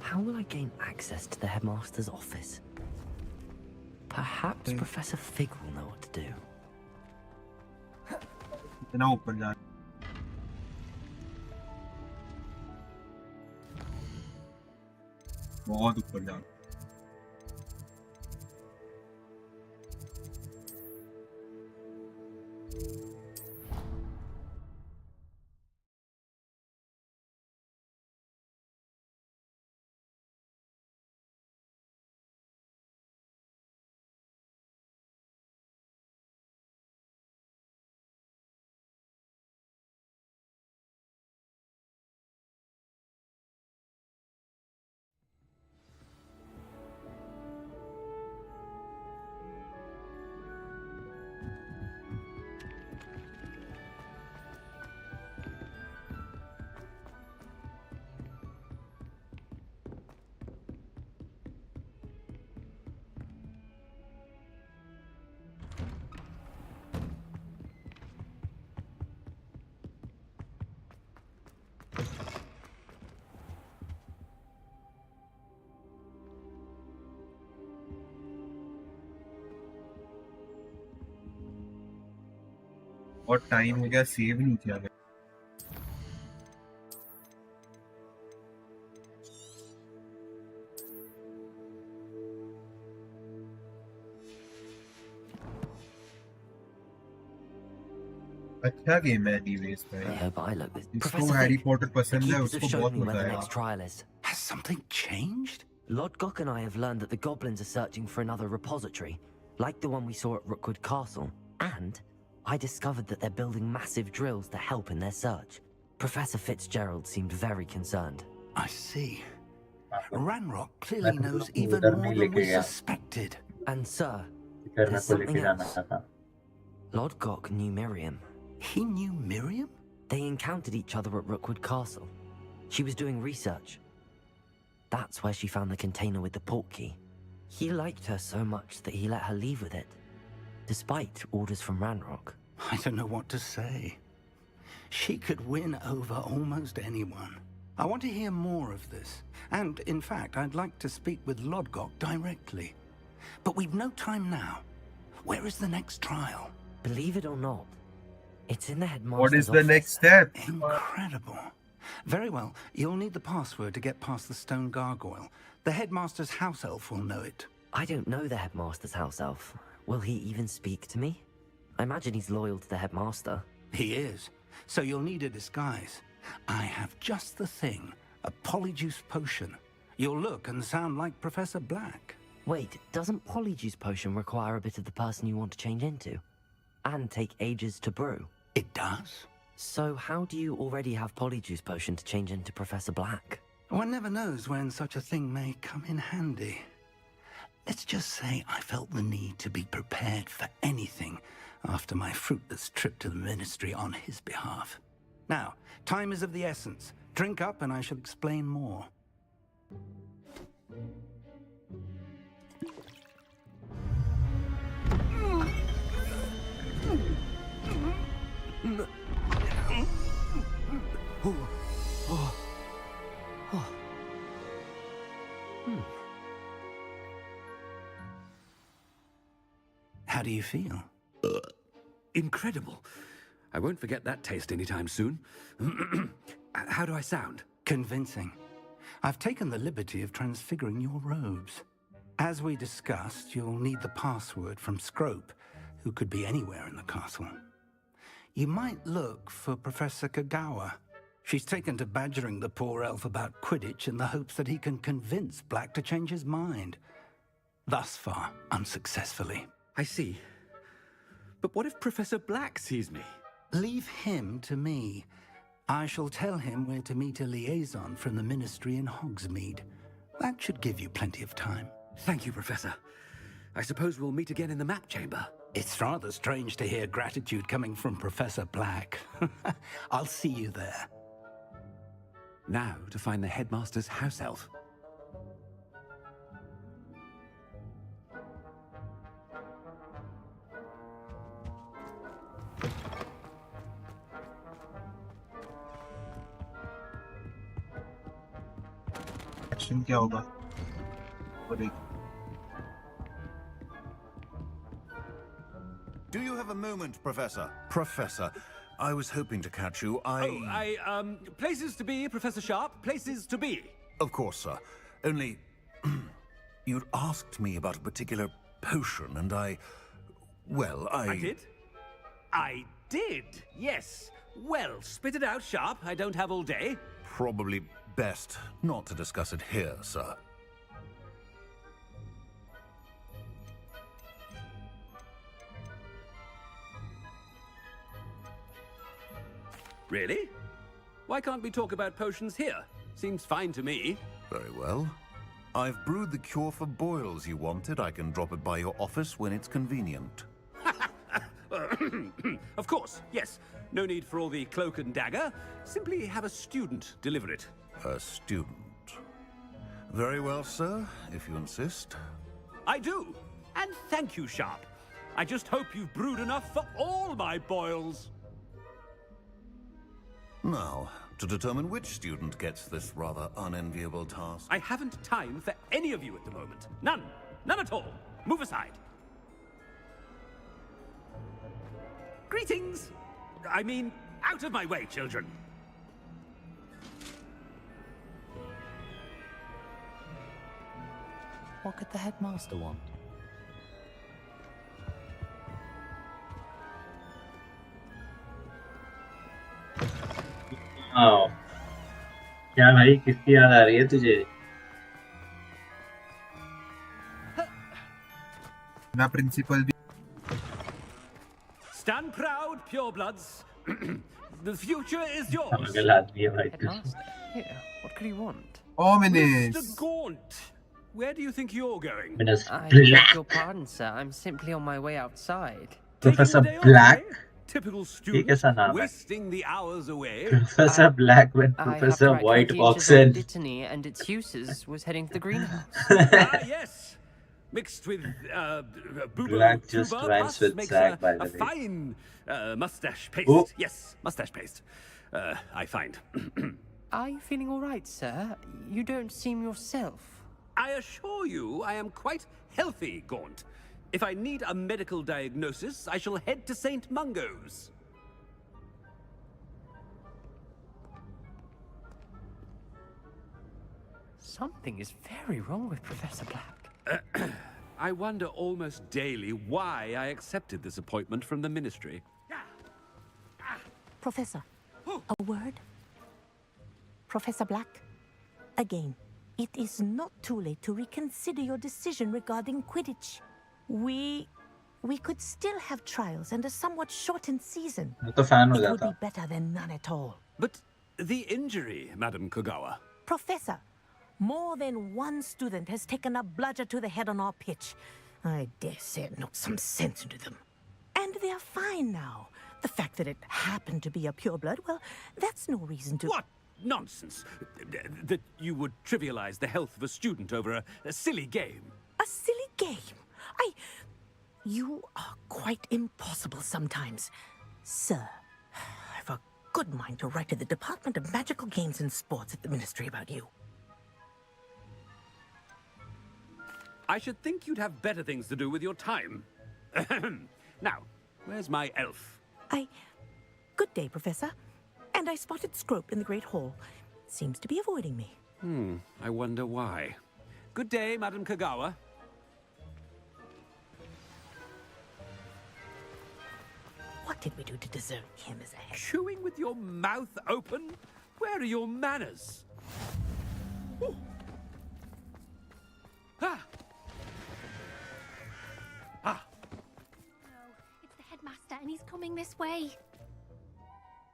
How will I gain access to the headmaster's office? Perhaps Professor Fig will know what to do. इतना ऊपर जा, बहुत ऊपर जा। और टाइम हो गया, सेव नहीं किया गया। अच्छा गेम है एनीवेज I भाई, hope I look this. जिसको Professor Harry Fig, Potter the पसंद है keepers have उसको shown बहुत me where मजा the आएगा। next trial is. Has something changed? Lodgok and I have learned that the goblins are searching for another repository, like the one we saw at Rookwood Castle. And I discovered that they're building massive drills to help in their search. Professor Fitzgerald seemed very concerned. I see. Ranrock clearly मैं knows तुमको even उधर more नहीं than लेके we गया, suspected. And sir, इधर मेरे there's को लेके something जाना else. था। Lodgok knew Miriam. He knew Miriam? They encountered each other at Rookwood Castle. She was doing research. That's where she found the container with the port key. He liked her so much that he let her leave with it, despite orders from Ranrock. I don't know what to say. She could win over almost anyone. I want to hear more of this. And, in fact, I'd like to speak with Lodgok directly. But we've no time now. Where is the next trial? Believe it or not, it's in the headmaster's What is the office. next step? Incredible. Very well. You'll need the password to get past the stone gargoyle. The headmaster's house elf will know it. I don't know the headmaster's house elf. Will he even speak to me? I imagine he's loyal to the headmaster. He is. So you'll need a disguise. I have just the thing. A polyjuice potion. You'll look and sound like Professor Black. Wait, doesn't Polyjuice Potion require a bit of the person you want to change into? And take ages to brew? It does. So how do you already have Polyjuice Potion to change into Professor Black? One never knows when such a thing may come in handy. Let's just say I felt the need to be prepared for anything after my fruitless trip to the Ministry on his behalf. Now, time is of the essence. Drink up and I shall explain more. How do you feel? Incredible. I won't forget that taste anytime soon. How do I sound? Convincing. I've taken the liberty of transfiguring your robes. As we discussed, you'll need the password from Scrope, who could be anywhere in the castle. You might look for Professor Kagawa. She's taken to badgering the poor elf about Quidditch in the hopes that he can convince Black to change his mind. Thus far, unsuccessfully. I see. But what if Professor Black sees me? Leave him to me. I shall tell him where to meet a liaison from the Ministry in Hogsmeade. That should give you plenty of time. Thank you, Professor. I suppose we'll meet again in the map chamber. It's rather strange to hear gratitude coming from Professor Black. I'll see you there. Now to find the headmaster's house elf. Action क्या होगा? और एक Do you have a moment, Professor? Professor, I was hoping to catch you. Places to be, Professor Sharp. Places to be. Of course, sir. Only, you'd asked me about a particular potion, and well, I did? I did, yes. Well, spit it out, Sharp. I don't have all day. Probably best not to discuss it here, sir. Really? Why can't we talk about potions here? Seems fine to me. Very well. I've brewed the cure for boils you wanted. I can drop it by your office when it's convenient. Of course, yes. No need for all the cloak and dagger. Simply have a student deliver it. A student. Very well, sir, if you insist. I do. And thank you, Sharp. I just hope you've brewed enough for all my boils. Now, to determine which student gets this rather unenviable task. I haven't time for any of you at the moment. None. None at all. Move aside. Greetings. I mean, out of my way, children. What could the headmaster want? क्या भाई किसकी याद आ रही है तुझे? मैं principal भी Stand proud, purebloods. The future is yours. पागल आदमी है भाई तू। Headmaster? Here, what could he want? ominous. Mr. Gaunt, where do you think you're going? I beg your pardon, sir. I'm simply on my way outside. Professor Taking the day off, Black. eh? Typical ये कैसा student, नाम है? wasting the hours away. Professor Black when I have Professor to write White conscientious walks on in. Dittany and its uses was heading to the greenhouse. Ah, yes. Mixed with Boobo Black just Tuba rhymes Pus with makes Zag, by the a way. fine mustache paste. Oh. Yes, mustache paste. I find. Are you feeling all right, sir? You don't seem yourself. I assure you I am quite healthy, Gaunt. If I need a medical diagnosis, I shall head to St. Mungo's. Something is very wrong with Professor Black. I wonder almost daily why I accepted this appointment from the Ministry. Professor, a word? Professor Black, again, it is not too late to reconsider your decision regarding Quidditch. We could still have trials and a somewhat shortened season. मैं तो fan हो It would जाता। be better than none at all. But the injury, Madam Kogawa. Professor, more than one student has taken a bludger to the head on our pitch. I dare say it knocked some sense into them. And they are fine now. The fact that it happened to be a pureblood, well, that's no reason to... What nonsense! That you would trivialize the health of a student over a silly game. A silly game? You are quite impossible sometimes. Sir, I've a good mind to write to the Department of Magical Games and Sports at the Ministry about you. I should think you'd have better things to do with your time. Now, where's my elf? Good day, Professor. And I spotted Scrope in the Great Hall. Seems to be avoiding me. I wonder why. Good day, Madam Kagawa. What did we do to deserve him as a head? Chewing with your mouth open? Where are your manners? Ooh. Ah! Ah! It's the headmaster, and he's coming this way.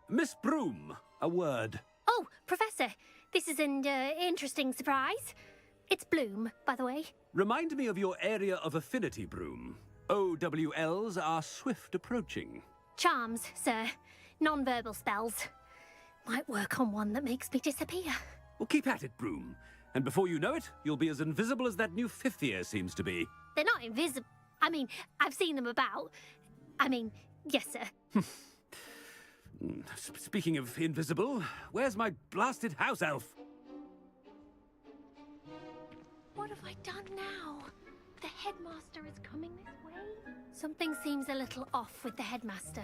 Miss Broom, a word. Oh, Professor, this is an interesting surprise. It's Bloom, by the way. Remind me of your area of affinity, Broom. OWLs are swift approaching. Charms, sir. Non-verbal spells. Might work on one that makes me disappear. Well, keep at it, Broom. And before you know it, you'll be as invisible as that new fifth year seems to be. They're not invisible. I mean, I've seen them about. Yes, sir. Speaking of invisible, where's my blasted house elf? What have I done now? The headmaster is coming this way? Something seems a little off with the headmaster.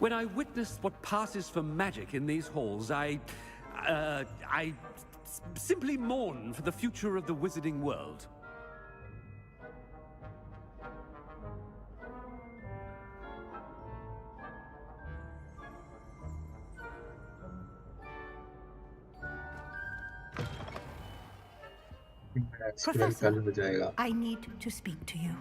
When I witness what passes for magic in these halls, I simply mourn for the future of the wizarding world. Professor, I need to speak to you.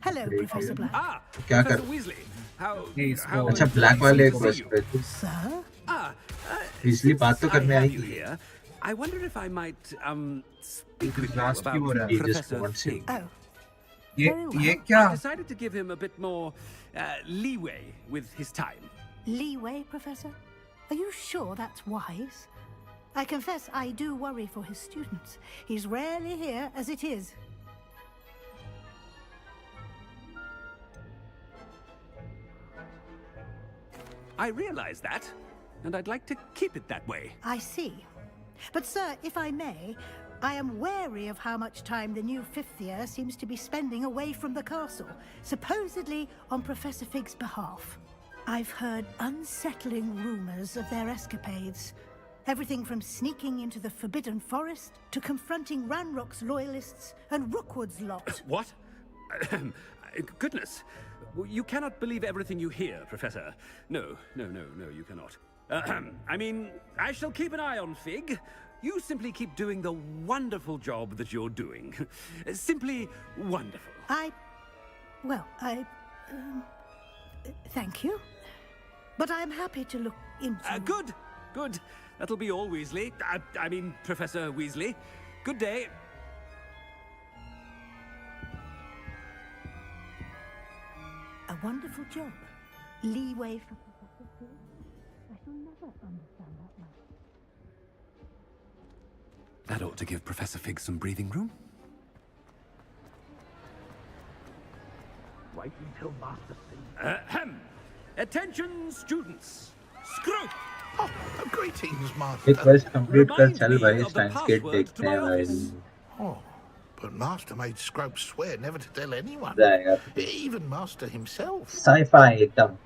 Hello, Professor Black. क्या कर Weasley, अच्छा black वाले को बस पे Sir? इसलिए बात तो करने आई थी I wonder if I might speak with you Last about क्यों हो रहा है? Professor Fig. Oh. ये क्या? I decided to give him a bit more leeway with his time. Leeway, Professor? Are you sure that's wise? I confess I do worry for his students. He's rarely here as it is. I realize that, and I'd like to keep it that way. I see. But, sir, if I may, I am wary of how much time the new fifth year seems to be spending away from the castle, supposedly on Professor Fig's behalf. I've heard unsettling rumors of their escapades. Everything from sneaking into the Forbidden Forest to confronting Ranrock's loyalists and Rookwood's lot. What? Goodness. You cannot believe everything you hear, Professor. No, you cannot. I mean, I shall keep an eye on Fig. You simply keep doing the wonderful job that you're doing. Simply wonderful. Thank you. But I'm happy to look into... Good. That'll be all, Weasley. I mean, Professor Weasley. Good day. A wonderful job. Leeway for Professor Fig. I shall never understand that much. That ought to give Professor Fig some breathing room. Wait until Master sees. Attention, students. Scrope! Oh, greetings, Master. एक वर्ष complete कर चल भाई science gate देखते हैं भाई Oh, but Master made Scrope swear never to tell anyone. जाएगा Even Master himself. sci-fi एकदम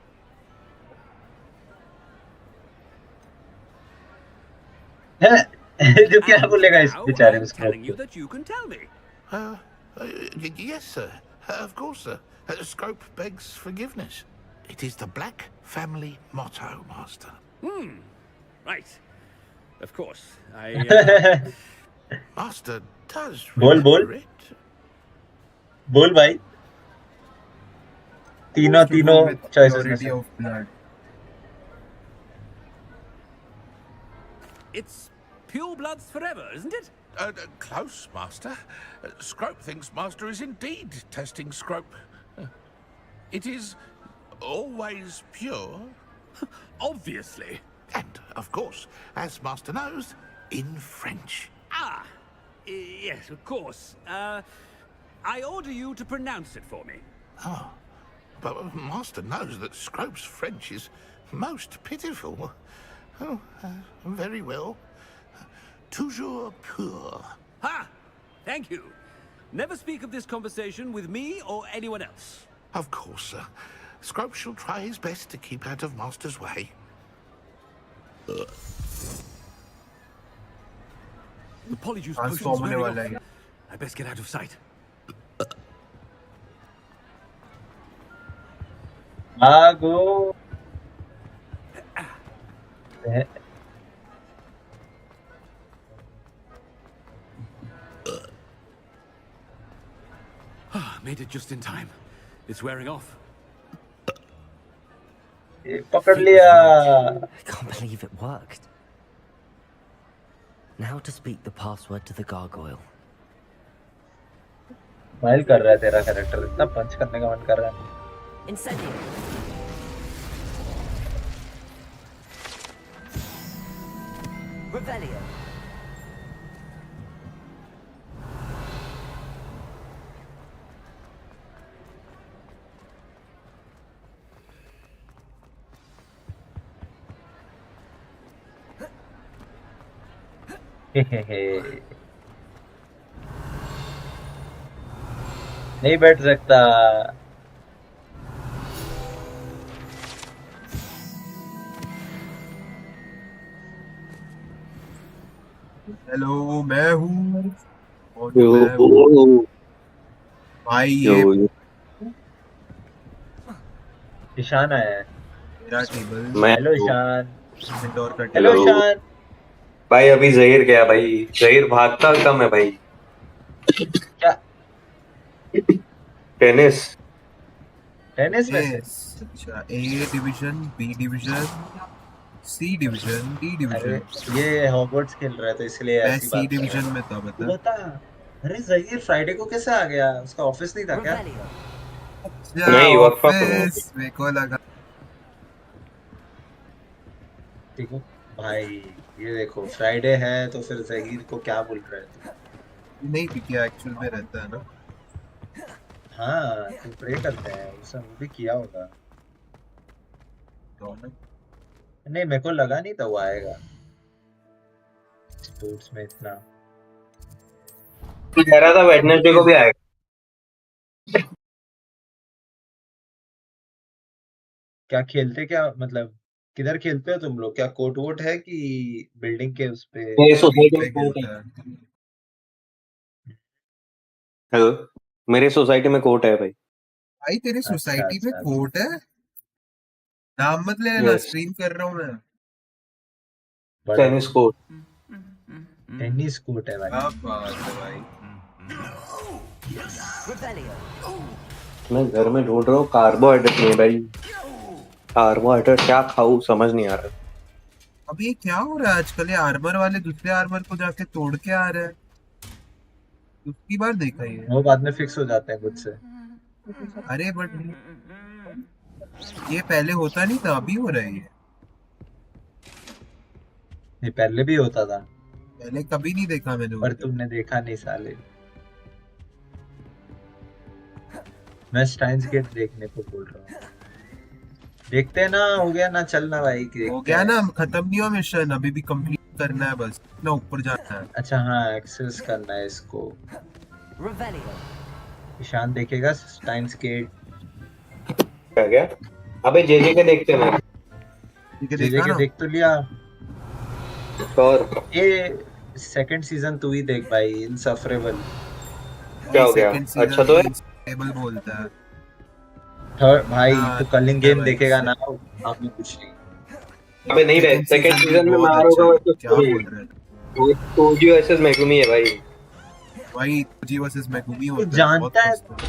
जो क्या And बोलेगा इस now बेचारे I'm उसको? telling you that you can tell me. Yes, sir. Of course, sir. Scrope begs forgiveness. It is the Black family motto, Master. Right. Of course. Master does बोल बोल remember it. बोल भाई, तीनों To do तीनों with choices में purity से। of blood. It's pure bloods forever, isn't it? Close, Master. Scrope thinks Master is indeed testing Scrope. It is always pure. Obviously. And, of course, as Master knows, in French. Yes, of course. I order you to pronounce it for me. Oh, but Master knows that Scrope's French is most pitiful. Oh, very well. Toujours pur. Ha! Thank you. Never speak of this conversation with me or anyone else. Of course, sir. Scrope shall try his best to keep out of Master's way. The polyjuice Transform potion's होने wearing वाला off. है। I best get out of sight. भागो। Made it just in time. It's wearing off. पकड़ लिया। I can't believe it worked. Now to speak the password to the gargoyle. Smile कर रहा है तेरा कैरेक्टर, इतना पंच करने का मन कर रहा है। Incendio. Revelio. नहीं बैठ सकता। हेलो, मैं हूँ। और मैं हूँ। भाई ये ईशान आया है। मेरा टेबल। मैं हेलो ईशान। इंडोर का हेलो टेबल। ईशान। भाई अभी जहीर गया भाई, जहीर भागता कम है भाई। क्या? टेनिस टेनिस में से? अच्छा, A division, B division, C division, D अरे डिवीजन। ये हॉगवर्ट्स खेल रहा है तो इसलिए मैं ऐसी सी बात कर रहा डिवीजन है। में था, तू बता। बता। अरे जहीर फ्राइडे को कैसे आ गया? उसका ऑफिस नहीं था क्या? नहीं, वर्क फ्रॉम होम। ऑफिस मेरे को लगा। देखो भाई, ये देखो फ्राइडे है तो फिर जहीर को क्या बोल रहा है तू? नहीं दिखा, एक्चुअल में रहता है ना। हाँ तो प्रे करते हैं, उसने वो भी किया होगा। नहीं मेरे को लगा नहीं था वो आएगा स्पोर्ट्स में इतना। तू कह रहा था वेडनेसडे को भी आएगा। क्या खेलते, क्या मतलब किधर खेलते हो तुम लोग? क्या कोर्ट वोट है कि बिल्डिंग के उस पे? मेरे सोसाइटी में कोर्ट है। हेलो, मेरे सोसाइटी में कोर्ट है भाई। भाई तेरे अच्छा सोसाइटी में अच्छा। कोर्ट है? नाम मत लेना, यस, स्ट्रीम कर रहा हूँ मैं। बड़ा टेनिस कोर्ट। टेनिस कोर्ट है भाई। क्या बात है भाई। मैं घर में ढूंढ रहा हूँ, कार्बोहाइड्रेट नहीं भाई। कार्बोहाइड्रेट क्या खाऊं समझ नहीं आ रहा। अब ये क्या हो रहा है आजकल? ये आर्मर वाले दूसरे आर्मर को जाके तोड़ के आ रहे हैं। दूसरी बार देखा ये। वो बाद में फिक्स हो जाते हैं खुद से। अरे बट ये पहले होता नहीं था, अभी हो रहा है ये। ये पहले भी होता था। पहले कभी नहीं देखा मैंने। पर तुमने देखा नहीं साले। मैं स्टाइन्स गेट देखने को बोल रहा हूँ। देखते हैं ना, हो गया ना, चलना भाई। हो गया ना, खत्म नहीं हुआ मिशन, अभी भी कंप्लीट करना है, बस इतना ऊपर जाना है। अच्छा हाँ, एक्सेस करना है इसको। ईशान देखेगा स्टाइन्स गेट। क्या गया? अबे जेजे के देखते हैं। जेजे के देख तो लिया। और ये सेकंड सीजन तू ही देख भाई, इनसफरेबल। क्या हो गया? सेकंड अच्छा सीजन तो वो है। इंस्टेबल बोलता है। थर्ड भाई हाँ तू कलिंग अच्छा है गेम भाई। देखेगा ना, हमें कुछ नहीं। अबे नहीं बे, सेकंड सेकंड सीजन भी सीजन में बहुत मार अच्छा होगा है, वैसे क्या नहीं। बोल रहे हैं वो टोजी वर्सेस मेगुमी है भाई। भाई? जी वर्सेस मेगुमी तू होता है, बहुत जानता है, मस्त है।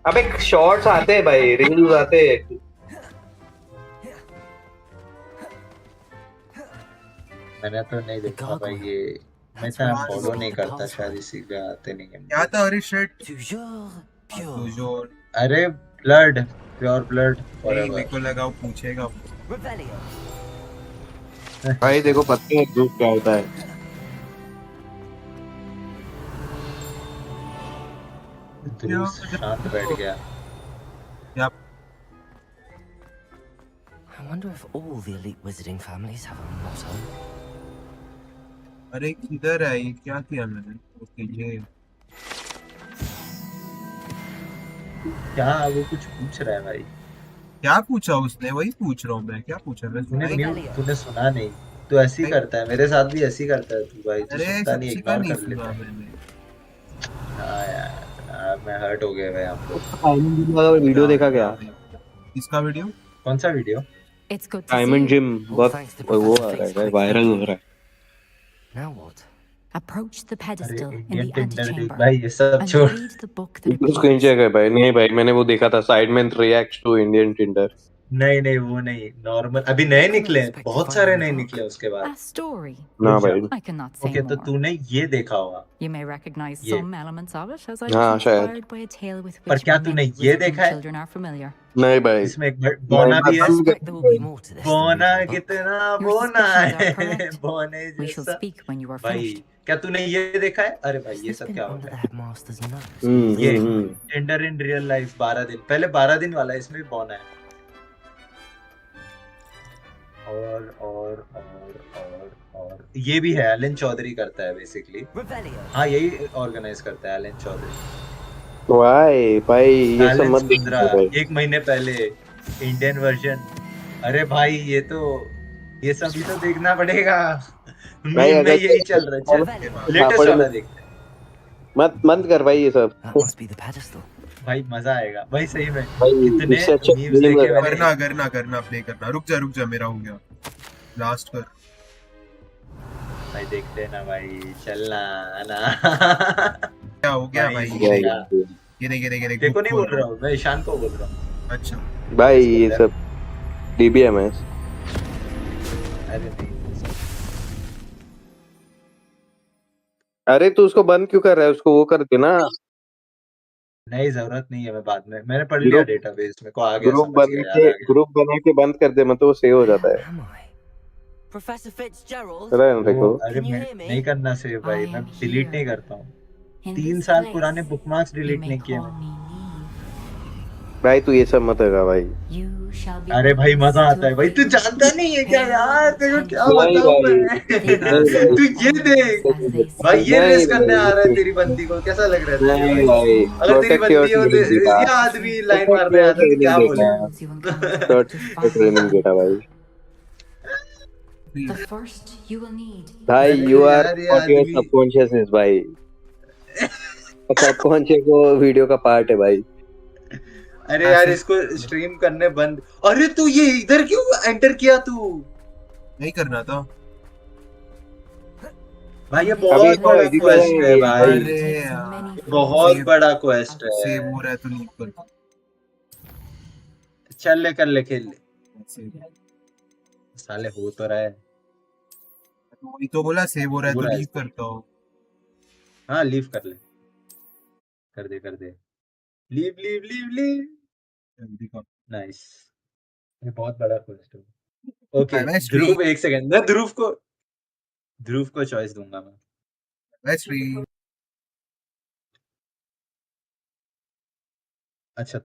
अबे शॉर्ट्स आते हैं भाई, रील्स आते हैं। मैंने तो नहीं The देखा भाई gargoyle. ये। मैं That's इतना where I can follow speak नहीं the करता, शायद password. इसीलिए आते नहीं है क्या मुझे। था? अरे शिट, Toujours तो pure. जो अरे ब्लड, प्योर ब्लड नहीं मेरे फॉरएवर। को लगा वो पूछेगा। Revelio. भाई देखो पता है ग्रुप क्या होता है। ध्रुव शांत बैठ गया। क्या? I wonder if all the elite wizarding families have a motto. अरे किधर है ये? क्या किया मैंने? ओके ये क्या वो कुछ पूछ रहा है भाई? क्या पूछा उसने? वही पूछ रहा हूँ मैं, क्या पूछा? मैं सुना तूने ही म्यूट, नहीं। तूने सुना नहीं? तू ऐसे ही करता है, मेरे साथ भी ऐसे ही करता है तू भाई, तू अरे सुनता नहीं, सबसे का इग्नोर नहीं कर सुना लेता है। मैंने। हाँ यार, मैं हर्ट हो गया भाई हम लोग। वीडियो देखा क्या क्या? भाई? इसका वीडियो? कौन सा video? It's good to see diamond you. Gym All बहुत thanks to वो Professor आ रहा Fick's है, quick वायरल हो thinking. रहा है। Now what? Approach the अरे pedestal in Indian the Tinder देख antechamber भाई, ये सब and छोड़। read the book that तो स्क्रीन appears. चेक है भाई, नहीं भाई मैंने वो देखा था, Sidemen reacts to Indian Tinder. नहीं नहीं वो नहीं, नॉर्मल अभी नए What can I निकले हैं, expect to बहुत find सारे in the नए book? निकले उसके बाद। A story. ना रुक जा। भाई। I cannot say ओके तो more. तूने ये देखा होगा। You may recognize ये some elements of it, as I was हाँ शायद। inspired by a tale with पर which क्या तूने many ये wizarding देखा है? children are familiar. नहीं भाई। इसमें एक नहीं बोना भी I है। बंद suspect कर there will भाई। be more to this than बोना reading a book. कितना Your बोना suspicions are है correct. बोने We shall जैसा। speak when you are भाई finished. क्या तूने ये देखा है? अरे भाई Has ये this सब been क्या under होता the है? headmaster's nose all this ये time? Tender in real life 12 दिन पहले, 12 दिन वाला है, इसमें भी बोना है। और ये भी है, एलन चौधरी करता है बेसिकली। Revelio. हाँ यही ऑर्गेनाइज करता है एलन चौधरी। वाई भाई ये सब बैलेंस मत देखना 15 भाई। एक महीने पहले, इंडियन वर्जन। अरे भाई ये सब भी तो देखना पड़ेगा। भाई मीम में अगर यही चल रहा है। चल Revelio. लेटेस्ट थापड़ में वाला देखते हैं। मत मत कर भाई ये सब। That must be the pedestal. भाई मजा आएगा भाई, सही में भाई कितने इससे अच्छा मीम्स गेम देखे लगा। मैंने। करना करना करना, प्ले करना। रुक जा मेरा हो गया। लास्ट कर। भाई देखते हैं ना भाई, चलना ना। क्या हो गया भाई? भाई ये देख क्या? ये देख ये देख ये देख, देखो बुक नहीं खोल बोल रहा रहा हूँ। हूँ मैं, ईशान को बोल रहा हूँ। अच्छा भाई इसको ये ले। सब डीबीएमएस। अरे नहीं अरे तू उसको बंद क्यों कर रहा है? उसको वो कर दे ना। नहीं, जरूरत नहीं है, मैं बाद में मैंने पढ़ लिया ग्रुप डेटाबेस, मेरे को आ गया, समझ गया, याद आ गया। ग्रुप बना के बंद कर दे, मतलब वो सेव हो जाता है। Am I? Professor Fitzgerald? पता है ना वो देखो। अरे Can you मैं hear me? नहीं करना सेव I भाई, मैं am डिलीट here. नहीं करता हूँ। In 3 this साल place, पुराने बुकमार्क्स you डिलीट may नहीं किए call मैंने। me Neve. भाई तू ये सब मत कर भाई। You shall be अरे भाई witness मजा to आता a है भाई, तू figure जानता नहीं है क्या pale यार, and तेरे को क्या tender. नहीं बताऊं भाई। मैं। Things तू not ये always देख as they भाई, seem. ये रेस नहीं करने आ रहा है भाई। तेरी बंदी को, कैसा लग रहा है तुझे नहीं भाई? भाई, अगर तेरी प्रोटेक्ट योर बंदी हो तो ट्रेनिंग बेटा। ये आदमी लाइन प्रोटेक्ट मारने योर आता है तो ट्रेनिंग क्या बेटा। बोलेगा? Those you encounter to protect your find training बेटा भाई। the first you will need. भाई अरे यू आर यार ये व्हाट योर आदमी। सबकॉन्शियस भाई। सबकॉन्शियस वो वीडियो का पार्ट है भाई। अरे यार इसको स्ट्रीम करने बंद। अरे तू ये इधर क्यों एंटर किया तू? नहीं करना था भाई ये अभी बहुत इसका बड़ा आईडी क्या क्वेस्ट है है भाई, अरे बहुत बड़ा क्वेस्ट है। सेव हो रहा है तो लीव कर। चल ले, कर ले, खेल ले। साले हो तो रहा है। वही तो बोला, सेव हो रहा है हो तो रहा है। लीव करता हूँ। हाँ लीव कर ले, कर दे। Leave leave leave leave. Nice, ये बहुत बड़ा क्वेस्ट है। ओके मैं ध्रुव, एक सेकंड, मैं ध्रुव को चॉइस दूंगा मैं। अच्छा